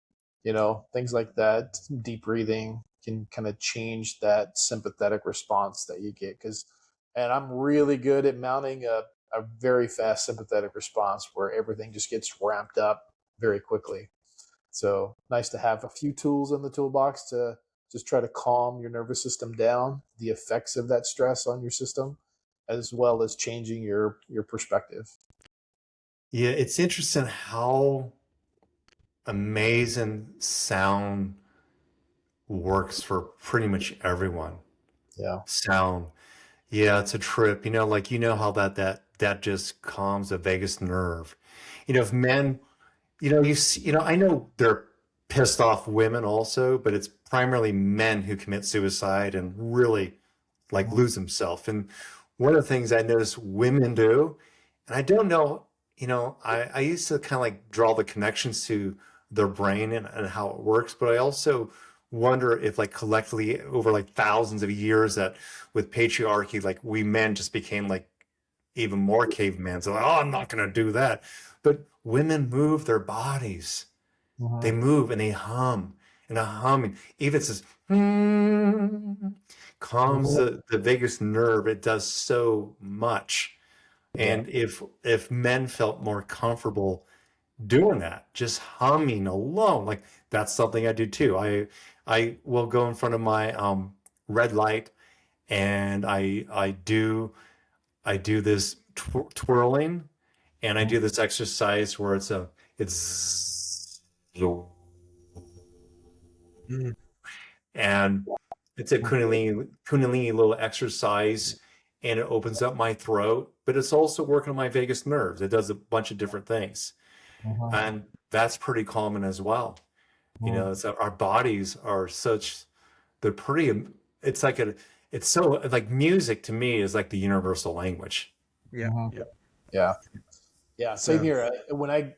Speaker 3: things like that, deep breathing can kind of change that sympathetic response that you get. And I'm really good at mounting a very fast sympathetic response where everything just gets ramped up very quickly. So nice to have a few tools in the toolbox to just try to calm your nervous system down, the effects of that stress on your system, as well as changing your perspective.
Speaker 2: Yeah, it's interesting how amazing sound works for pretty much everyone.
Speaker 3: Yeah.
Speaker 2: Sound. Yeah, it's a trip. Like how that just calms the vagus nerve. If men, I know they're pissed off women also, but it's primarily men who commit suicide and really like lose themselves. And one of the things I notice women do, and I don't know, I used to kind of like draw the connections to their brain and how it works, but I also wonder if like collectively over like thousands of years that with patriarchy, like we men just became like even more cavemen. So like, oh, I'm not going to do that. But women move their bodies. They
Speaker 3: Mhm.
Speaker 2: move and they hum and a humming. Even if it's just hmm, calms
Speaker 3: Mhm.
Speaker 2: the vagus nerve. It does so much.
Speaker 3: Yeah.
Speaker 2: And if men felt more comfortable doing that, just humming alone, like that's something I do too. I will go in front of my red light and I do this twirling and I do this exercise where it's
Speaker 1: Mm,
Speaker 2: and it's a kundalini little exercise and it opens up my throat, but it's also working on my vagus nerves. It does a bunch of different things.
Speaker 3: Mhm.
Speaker 2: And that's pretty common as well.
Speaker 3: Mhm.
Speaker 2: It's our bodies are such, they're pretty, it's like it's so like music to me is like the universal language.
Speaker 1: yeah,
Speaker 3: Mhm.
Speaker 1: yeah.
Speaker 3: Yeah. Yeah. Same
Speaker 1: So,
Speaker 3: here. When I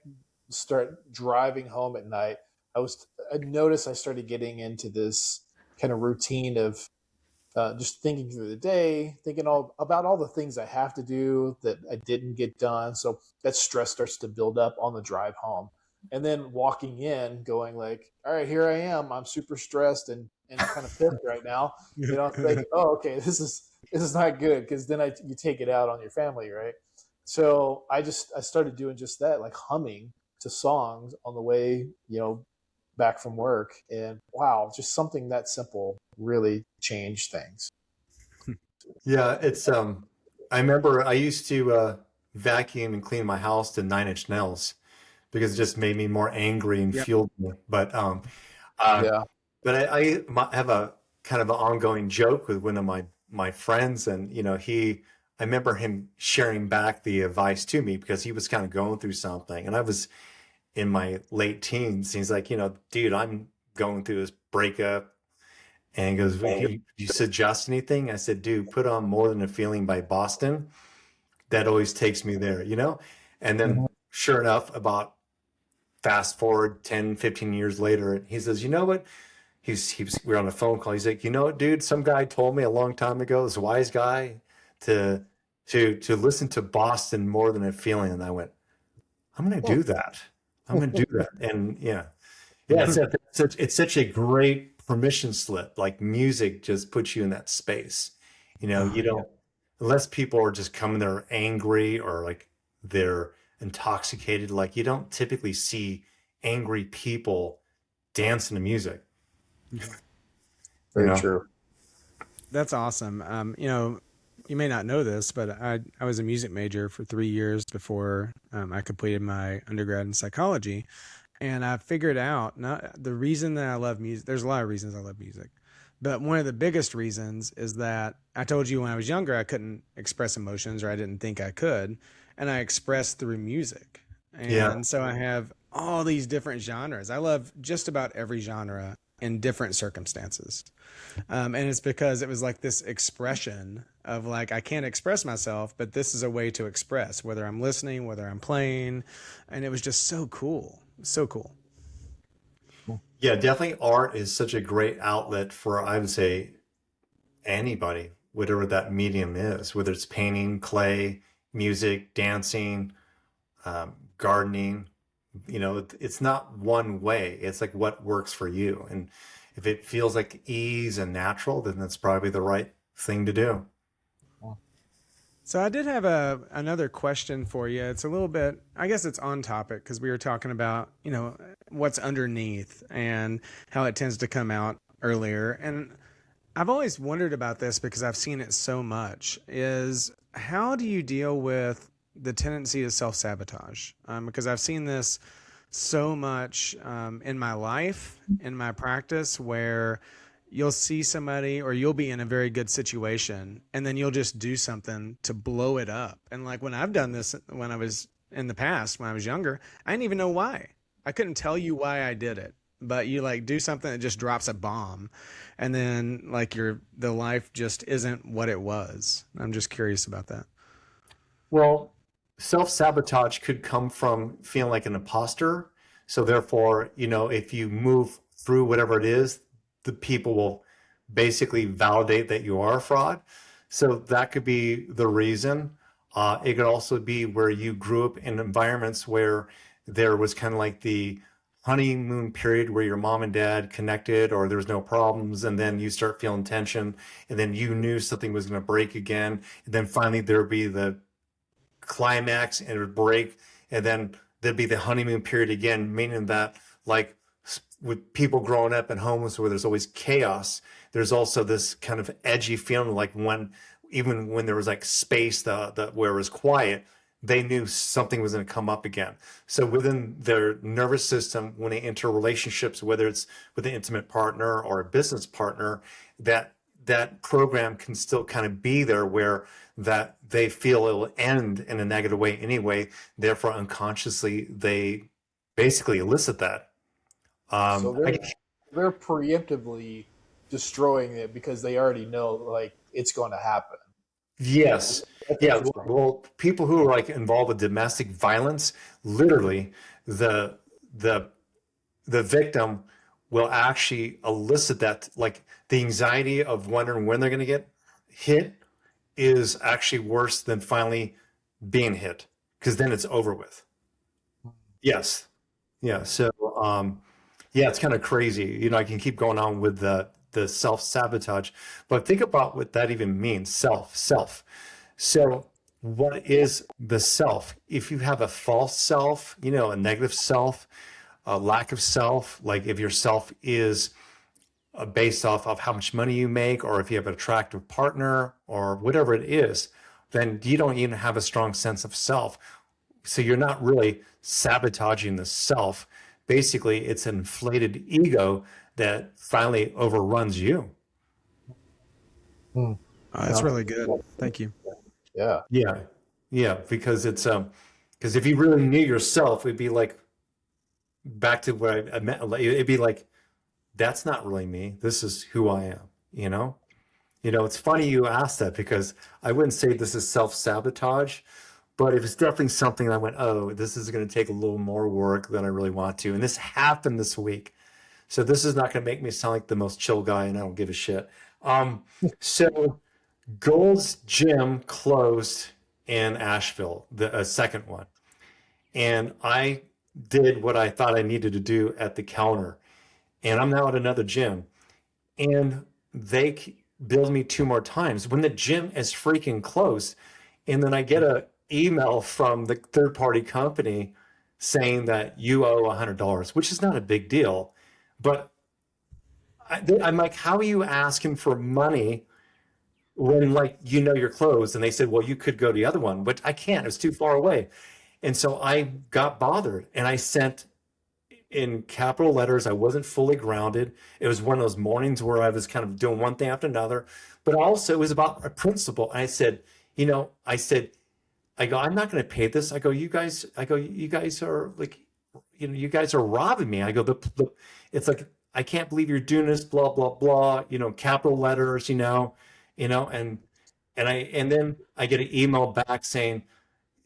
Speaker 3: start driving home at night, I noticed I started getting into this kind of routine of just thinking through the day, thinking all about all the things I have to do that I didn't get done. So that stress starts to build up on the drive home. and then walking in going like, all right, here I am, I'm super stressed and kind of pissed right now, it's like, oh, okay, this is not good, because then you take it out on your family, right? So I started doing just that, like humming to songs on the way, back from work, and wow, just something that simple really changed things.
Speaker 2: Yeah, it's I remember I used to vacuum and clean my house to 9 Inch Nails because it just made me more angry and
Speaker 1: Yep.
Speaker 2: fueled me. Uh,
Speaker 3: Yeah.
Speaker 2: but have a kind of an ongoing joke with one of my friends, and I remember him sharing back the advice to me because he was kind of going through something, and I was in my late teens. He's like, dude, I'm going through this breakup. And he goes, you suggest anything? I said, dude, put on More Than a Feeling by Boston. That always takes me there. And then
Speaker 3: Mhm.
Speaker 2: sure enough, about fast forward 10, 15 years later, he says, you know what? We're on a phone call. He's like, you know what, dude? Some guy told me a long time ago, this wise guy, to to listen to Boston More Than a Feeling. And I went, I'm going to do that. I'm going to do that. And yeah, it's such a great permission slip. Like music just puts you in that space.
Speaker 1: Oh,
Speaker 2: You
Speaker 1: yeah.
Speaker 2: don't, unless people are just coming there angry or like they're intoxicated, like you don't typically see angry people dancing to music,
Speaker 1: Mhm.
Speaker 2: you
Speaker 3: Very
Speaker 2: know?
Speaker 3: true.
Speaker 1: That's awesome. You may not know this, but I was a music major for 3 years before I completed my undergrad in psychology. And I figured out not the reason that I love music. There's a lot of reasons I love music, but one of the biggest reasons is that I told you when I was younger I couldn't express emotions, or I didn't think I could, and I expressed through music.
Speaker 2: Yeah.
Speaker 1: And so I have all these different genres. I love just about every genre in different circumstances. And it's because it was like this expression of like, I can't express myself, but this is a way to express, whether I'm listening, whether I'm playing. And it was just so cool. So cool.
Speaker 2: Yeah, definitely art is such a great outlet for, I would say, anybody, whatever that medium is, whether it's painting, clay, music, dancing, gardening. It's not one way. It's like what works for you. And if it feels like ease and natural, then that's probably the right thing to do.
Speaker 1: So I did have another question for you. It's a little bit, I guess it's on topic because we were talking about, what's underneath and how it tends to come out earlier. And I've always wondered about this because I've seen it so much, is how do you deal with the tendency to self-sabotage? Because I've seen this so much in my life, in my practice, where you'll see somebody or you'll be in a very good situation and then you'll just do something to blow it up. And like when I've done this when I was in the past, when I was younger, I didn't even know why. I couldn't tell you why I did it. But you like do something that just drops a bomb, and then like the life just isn't what it was. I'm just curious about that.
Speaker 2: Well, self-sabotage could come from feeling like an imposter. So therefore, if you move through whatever it is, the people will basically validate that you are a fraud. So that could be the reason. It could also be where you grew up in environments where there was kind of like the honeymoon period where your mom and dad connected or there was no problems, and then you start feeling tension, and then you knew something was going to break again, and then finally there'd be the climax and it would break, and then there'd be the honeymoon period again, meaning that like with people growing up in homes where there's always chaos, there's also this kind of edgy feeling like when even when there was like space the where it was quiet, they knew something was going to come up again. So within their nervous system, when they enter relationships, whether it's with an intimate partner or a business partner, that program can still kind of be there where that they feel it will end in a negative way anyway. Therefore, unconsciously, they basically elicit that.
Speaker 3: So
Speaker 2: I,
Speaker 3: they're preemptively destroying it because they already know like it's going to happen.
Speaker 2: yes.
Speaker 3: That's
Speaker 2: Yeah.
Speaker 3: interesting.
Speaker 2: Well, people who are like involved with domestic violence, literally, the the the victim will actually elicit that, like the anxiety of wondering when they're going to get hit is actually worse than finally being hit because then it's over with. Yes. Yeah. So, yeah, it's kind of crazy. I can keep going on with the self-sabotage, but think about what that even means. Self. So, what is the self? If you have a false self, a negative self, a lack of self, like if your self is based off of how much money you make, or if you have an attractive partner, or whatever it is, then you don't even have a strong sense of self. So you're not really sabotaging the self. Basically, it's an inflated ego that finally overruns you.
Speaker 3: Hmm.
Speaker 1: That's
Speaker 3: Yeah.
Speaker 1: really good. Thank you.
Speaker 3: Yeah.
Speaker 2: Yeah. Yeah. Because if you really knew yourself, it'd be like back to what I meant. Like, it'd be like, that's not really me. This is who I am, you know? It's funny you asked that because I wouldn't say this is self-sabotage, but it was definitely something I went, oh, this is going to take a little more work than I really want to. And this happened this week. So this is not going to make me sound like the most chill guy and I don't give a shit. So Gold's Gym closed in Asheville, the second one. And I did what I thought I needed to do at the counter. And I'm now at another gym. And they billed me two more times when the gym is freaking closed. And then I get a email from the third party company saying that you owe $100, which is not a big deal. But I'm like, how are you asking for money when, like, you're closed? And they said, well, you could go to the other one, but I can't. It's too far away. And so I got bothered and I sent in capital letters. I wasn't fully grounded. It was one of those mornings where I was kind of doing one thing after another, but also it was about a principle. And I said, I go, I'm not going to pay this. You guys are like, you guys are robbing me. I go, it's like, I can't believe you're doing this, blah, blah, blah, capital letters, and then I get an email back saying,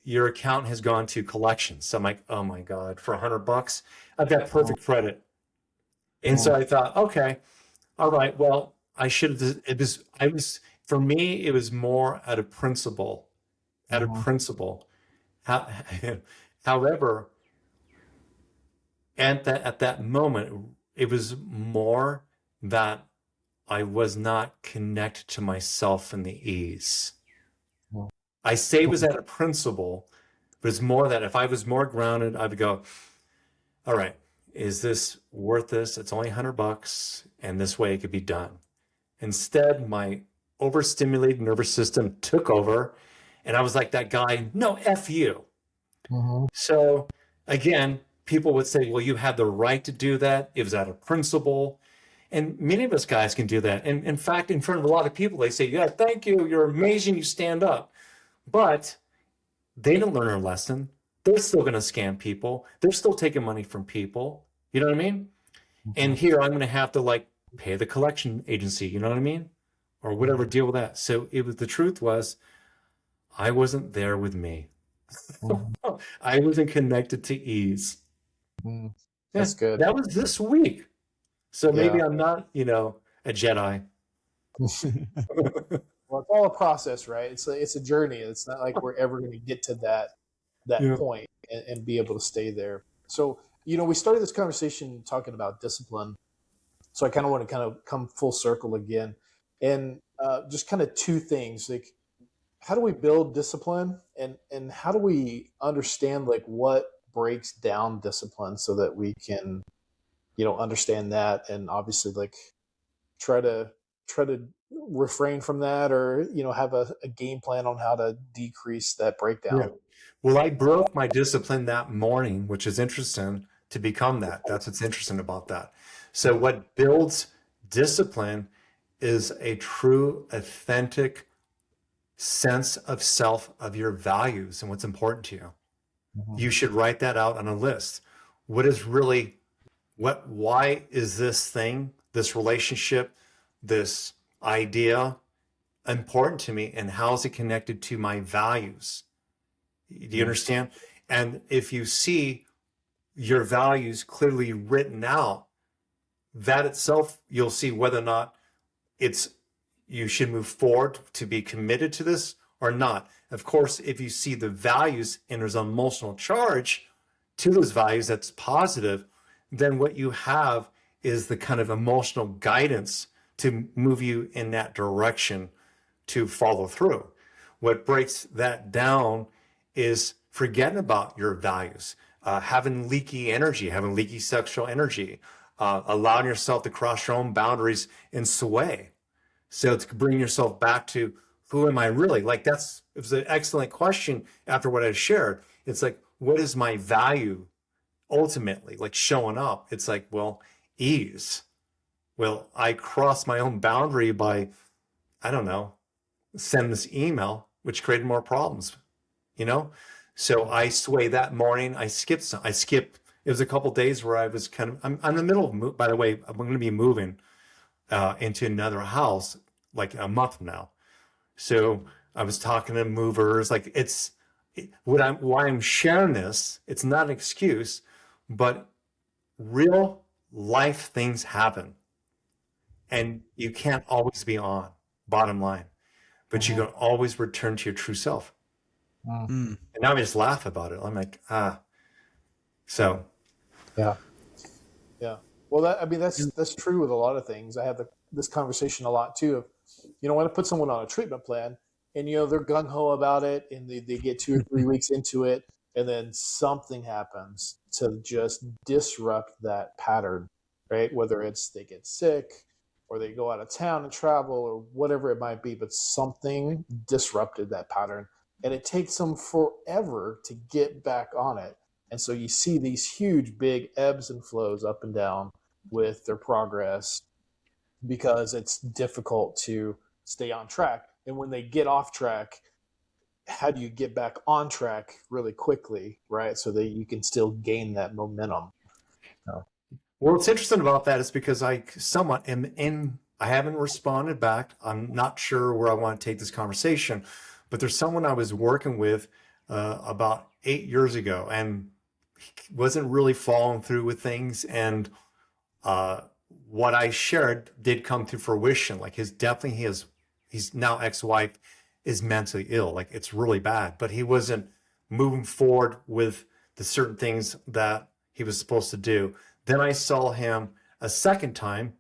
Speaker 2: your account has gone to collections. So I'm like, oh my God, for $100, I've got perfect credit. And so I thought, okay, all right, well, for me, it was more out of principle, out of principle. How, however, at that moment, it was more that I was not connected to myself and the ease. I say it was out of principle, but it's more that if I was more grounded, I would go, all right, is this worth this? It's only $100, and this way it could be done. Instead, my overstimulated nervous system took over, and I was like that guy, no, F you. So again, people would say, well, you had the right to do that. It was out of principle. And many of us guys can do that. And in fact, in front of a lot of people, they say, yeah, thank you. You're amazing. You stand up. But they didn't learn their lesson. They're still going to scam people. They're still taking money from people. You know what I mean? And here I'm going to have to like pay the collection agency. You know what I mean? Or whatever, deal with that. So the truth was, I wasn't there with me. I wasn't connected to ease.
Speaker 3: That's good.
Speaker 2: That was this week. So maybe
Speaker 3: Yeah.
Speaker 2: I'm not, a Jedi.
Speaker 3: Well, it's all a process, right? It's a journey. It's not like we're ever going to get to that
Speaker 2: Yeah.
Speaker 3: point and be able to stay there. So, we started this conversation talking about discipline. So I kind of want to kind of come full circle again, and just kind of two things, like how do we build discipline, and how do we understand like what breaks down discipline so that we can, understand that, and obviously like try to refrain from that, or have a game plan on how to decrease that breakdown.
Speaker 2: Yeah. Well, I broke my discipline that morning, which is interesting to become that. That's what's interesting about that. So what builds discipline is a true, authentic sense of self, of your values and what's important to you. You should write that out on a list. Why is this thing, this relationship, this idea important to me, and how is it connected to my values? Do you understand? And if you see your values clearly written out, that itself, you'll see whether or not you should move forward to be committed to this or not. Of course, if you see the values and there's an emotional charge, to those values that's positive, then what you have is the kind of emotional guidance to move you in that direction to follow through. What breaks that down is forgetting about your values, having leaky energy, having leaky sexual energy, allowing yourself to cross your own boundaries and sway. So to bring yourself back to who am I really? Like it was an excellent question after what I shared. It's like, what is my value ultimately? Like showing up. It's like, well, ease. Well, I crossed my own boundary by, I don't know, send this email, which created more problems, you know? So I sway that morning. I skipped. It was a couple of days where I was I'm in the middle of, by the way, I'm going to be moving into another house like a month from now. So I was talking to movers, like why I'm sharing this, it's not an excuse, but real life things happen and you can't always be on, bottom line, but you can always return to your true self. And now I just laugh about it. I'm like, so.
Speaker 3: Yeah. Yeah. Well, that's true with a lot of things. I have this conversation a lot too of, when I put someone on a treatment plan and, they're gung ho about it and they get 2 or 3 weeks into it and then something happens to just disrupt that pattern, right? Whether it's they get sick or they go out of town and travel or whatever it might be, but something disrupted that pattern and it takes them forever to get back on it. And so you see these huge, big ebbs and flows up and down with their progress because it's difficult to stay on track. And when they get off track, how do you get back on track really quickly, right? So that you can still gain that momentum.
Speaker 2: Well, what's interesting about that is because I somewhat I haven't responded back. I'm not sure where I want to take this conversation, but there's someone I was working with about 8 years ago and he wasn't really following through with things. And what I shared did come to fruition. Like his now ex-wife is mentally ill. Like it's really bad, but he wasn't moving forward with the certain things that he was supposed to do. Then I saw him a second time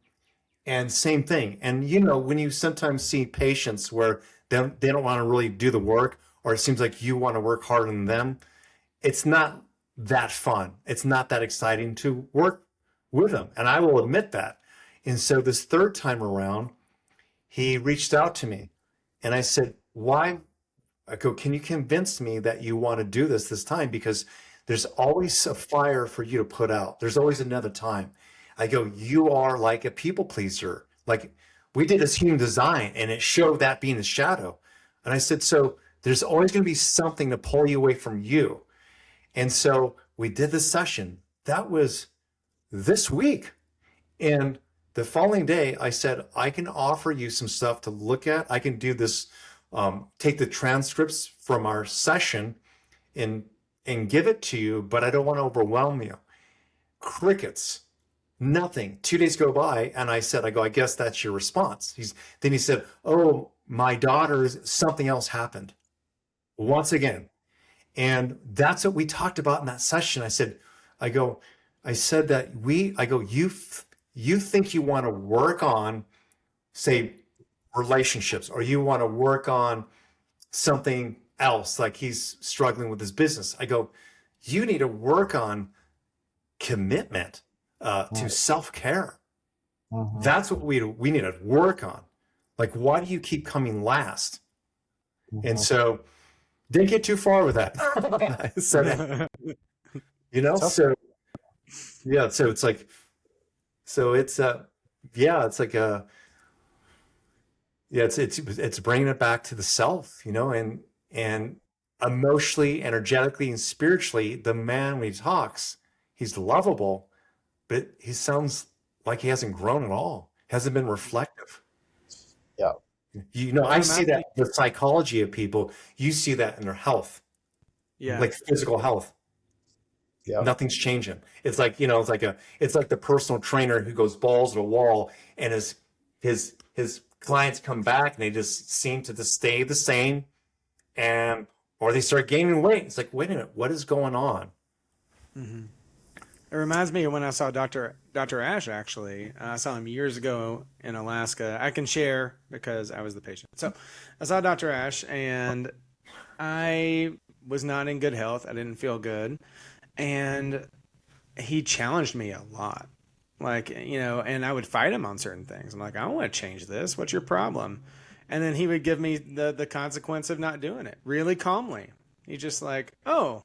Speaker 2: and same thing. And when you sometimes see patients where they don't want to really do the work, or it seems like you want to work harder than them, it's not that fun. It's not that exciting to work with them. And I will admit that. And so this third time around, he reached out to me and I said, why? I go, can you convince me that you want to do this time? Because there's always a fire for you to put out. There's always another time. I go, you are like a people pleaser. Like we did this human design and it showed that being the shadow. And I said, so there's always going to be something to pull you away from you. And so we did this session. That was this week. And the following day, I said, I can offer you some stuff to look at. I can do this, take the transcripts from our session and give it to you, but I don't want to overwhelm you. Crickets, nothing. 2 days go by, and I guess that's your response. Then he said, oh, my daughter's, something else happened. Once again. And that's what we talked about in that session. I said that you think you want to work on, say, relationships, or you want to work on something else, like he's struggling with his business. I go, you need to work on commitment to self-care. That's what we need to work on. Like, why do you keep coming last? And so didn't get too far with that. So it's like, so it's it's bringing it back to the self, and emotionally, energetically, and spiritually, the man, when he talks, he's lovable, but he sounds like he hasn't grown at all, hasn't been reflective.
Speaker 3: Yeah.
Speaker 2: I see that in the psychology of people. You see that in their health, like physical health. Yeah. Nothing's changing. It's like, it's like the personal trainer who goes balls to the wall, and his clients come back and they just seem to just stay the same, or they start gaining weight. It's like, wait a minute, what is going on?
Speaker 1: Mm-hmm. It reminds me of when I saw Dr. Ash, actually. I saw him years ago in Alaska. I can share because I was the patient. So I saw Dr. Ash, and I was not in good health. I didn't feel good. And he challenged me a lot. Like, and I would fight him on certain things. I'm like, I don't want to change this. What's your problem? And then he would give me the consequence of not doing it really calmly. He's just like, oh,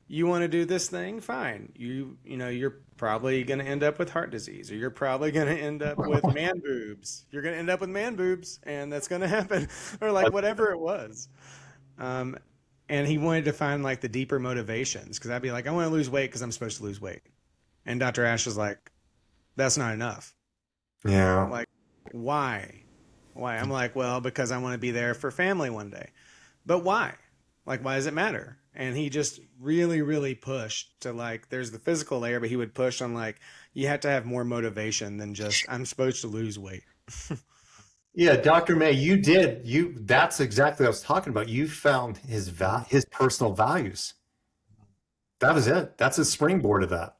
Speaker 1: you want to do this thing? Fine. You're probably going to end up with heart disease, or you're probably going to end up with man boobs. You're going to end up with man boobs, and that's going to happen, or like whatever it was. Um, and he wanted to find like the deeper motivations, because I'd be like, I want to lose weight because I'm supposed to lose weight. And Dr. Ash was like, that's not enough.
Speaker 2: Yeah.
Speaker 1: Like, why? Why? I'm like, well, because I want to be there for family one day. But why? Like, why does it matter? And he just really, really pushed to like, there's the physical layer, but he would push on like, you have to have more motivation than just, I'm supposed to lose weight.
Speaker 2: Yeah, Dr. May, that's exactly what I was talking about. You found his personal values. That was it. That's a springboard of that.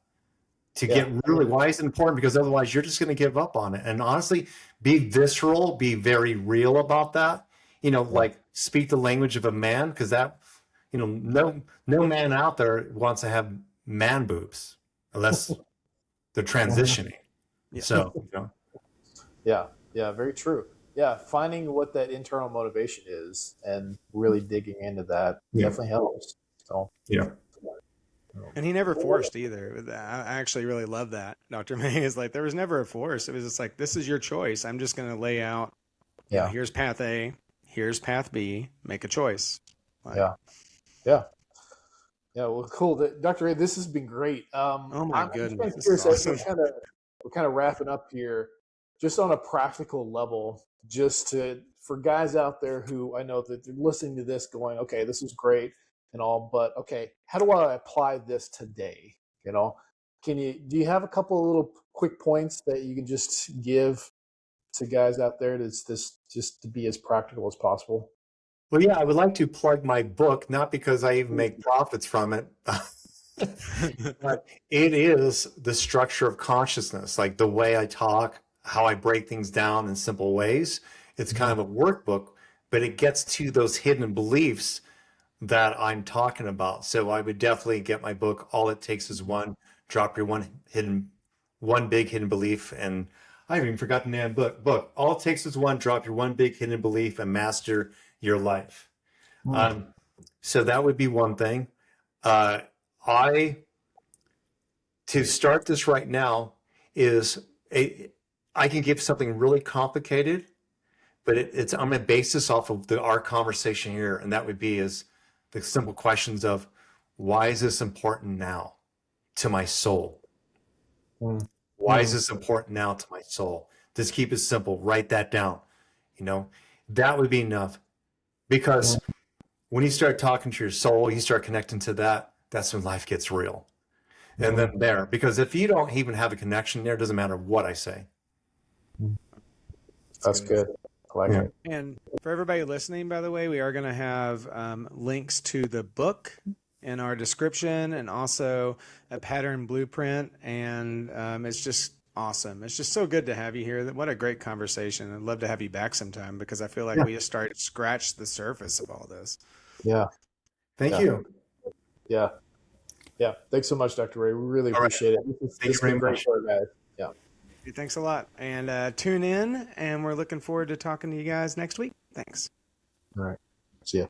Speaker 2: To get really, why is it important? Because otherwise you're just going to give up on it. And honestly, be visceral, be very real about that. Like speak the language of a man, because that, no man out there wants to have man boobs unless they're transitioning.
Speaker 1: Yeah.
Speaker 2: So,
Speaker 3: Yeah, very true. Yeah, finding what that internal motivation is and really digging into that definitely helps. So
Speaker 2: yeah.
Speaker 1: And he never forced either. I actually really love that. Dr. May is like, there was never a force. It was just like, this is your choice. I'm just going to lay out, here's path A, here's path B, make a choice. Like,
Speaker 3: yeah. Well, cool. Dr. Ray, this has been great.
Speaker 1: Oh my goodness.
Speaker 3: I'm curious, awesome. We're kind of wrapping up here, just on a practical level, for guys out there who I know that they're listening to this going, okay, this is great and all, but okay, how do I apply this today? Do you have a couple of little quick points that you can just give to guys out there that's just to be as practical as possible?
Speaker 2: Well, yeah, I would like to plug my book, not because I even make profits from it, but it is the structure of consciousness, like the way I talk, how I break things down in simple ways. It's kind of a workbook, but it gets to those hidden beliefs that I'm talking about. So I would definitely get my book. All it takes is one, drop your one big hidden belief. And I haven't even forgotten the name of the book. All it takes is one, drop your one big hidden belief and master your life. So that would be one thing. To start this right now I can give something really complicated, but I'm going to base this off of our conversation here. And that would be the simple questions of, why is this important now to my soul? Why is this important now to my soul? Just keep it simple. Write that down. That would be enough. Because when you start talking to your soul, you start connecting to that, that's when life gets real. And then because if you don't even have a connection there, it doesn't matter what I say.
Speaker 3: That's good. I like it.
Speaker 1: And for everybody listening, by the way, we are going to have links to the book in our description, and also a pattern blueprint. And it's just awesome. It's just so good to have you here. What a great conversation. I'd love to have you back sometime, because I feel like we just started to scratch the surface of all this.
Speaker 3: Yeah.
Speaker 2: Thank you.
Speaker 3: Yeah. Thanks so much, Dr. Ray. We really appreciate it.
Speaker 2: Thanks very much.
Speaker 3: Guys. Yeah.
Speaker 1: Thanks a lot. And tune in, and we're looking forward to talking to you guys next week. Thanks.
Speaker 3: All right. See ya.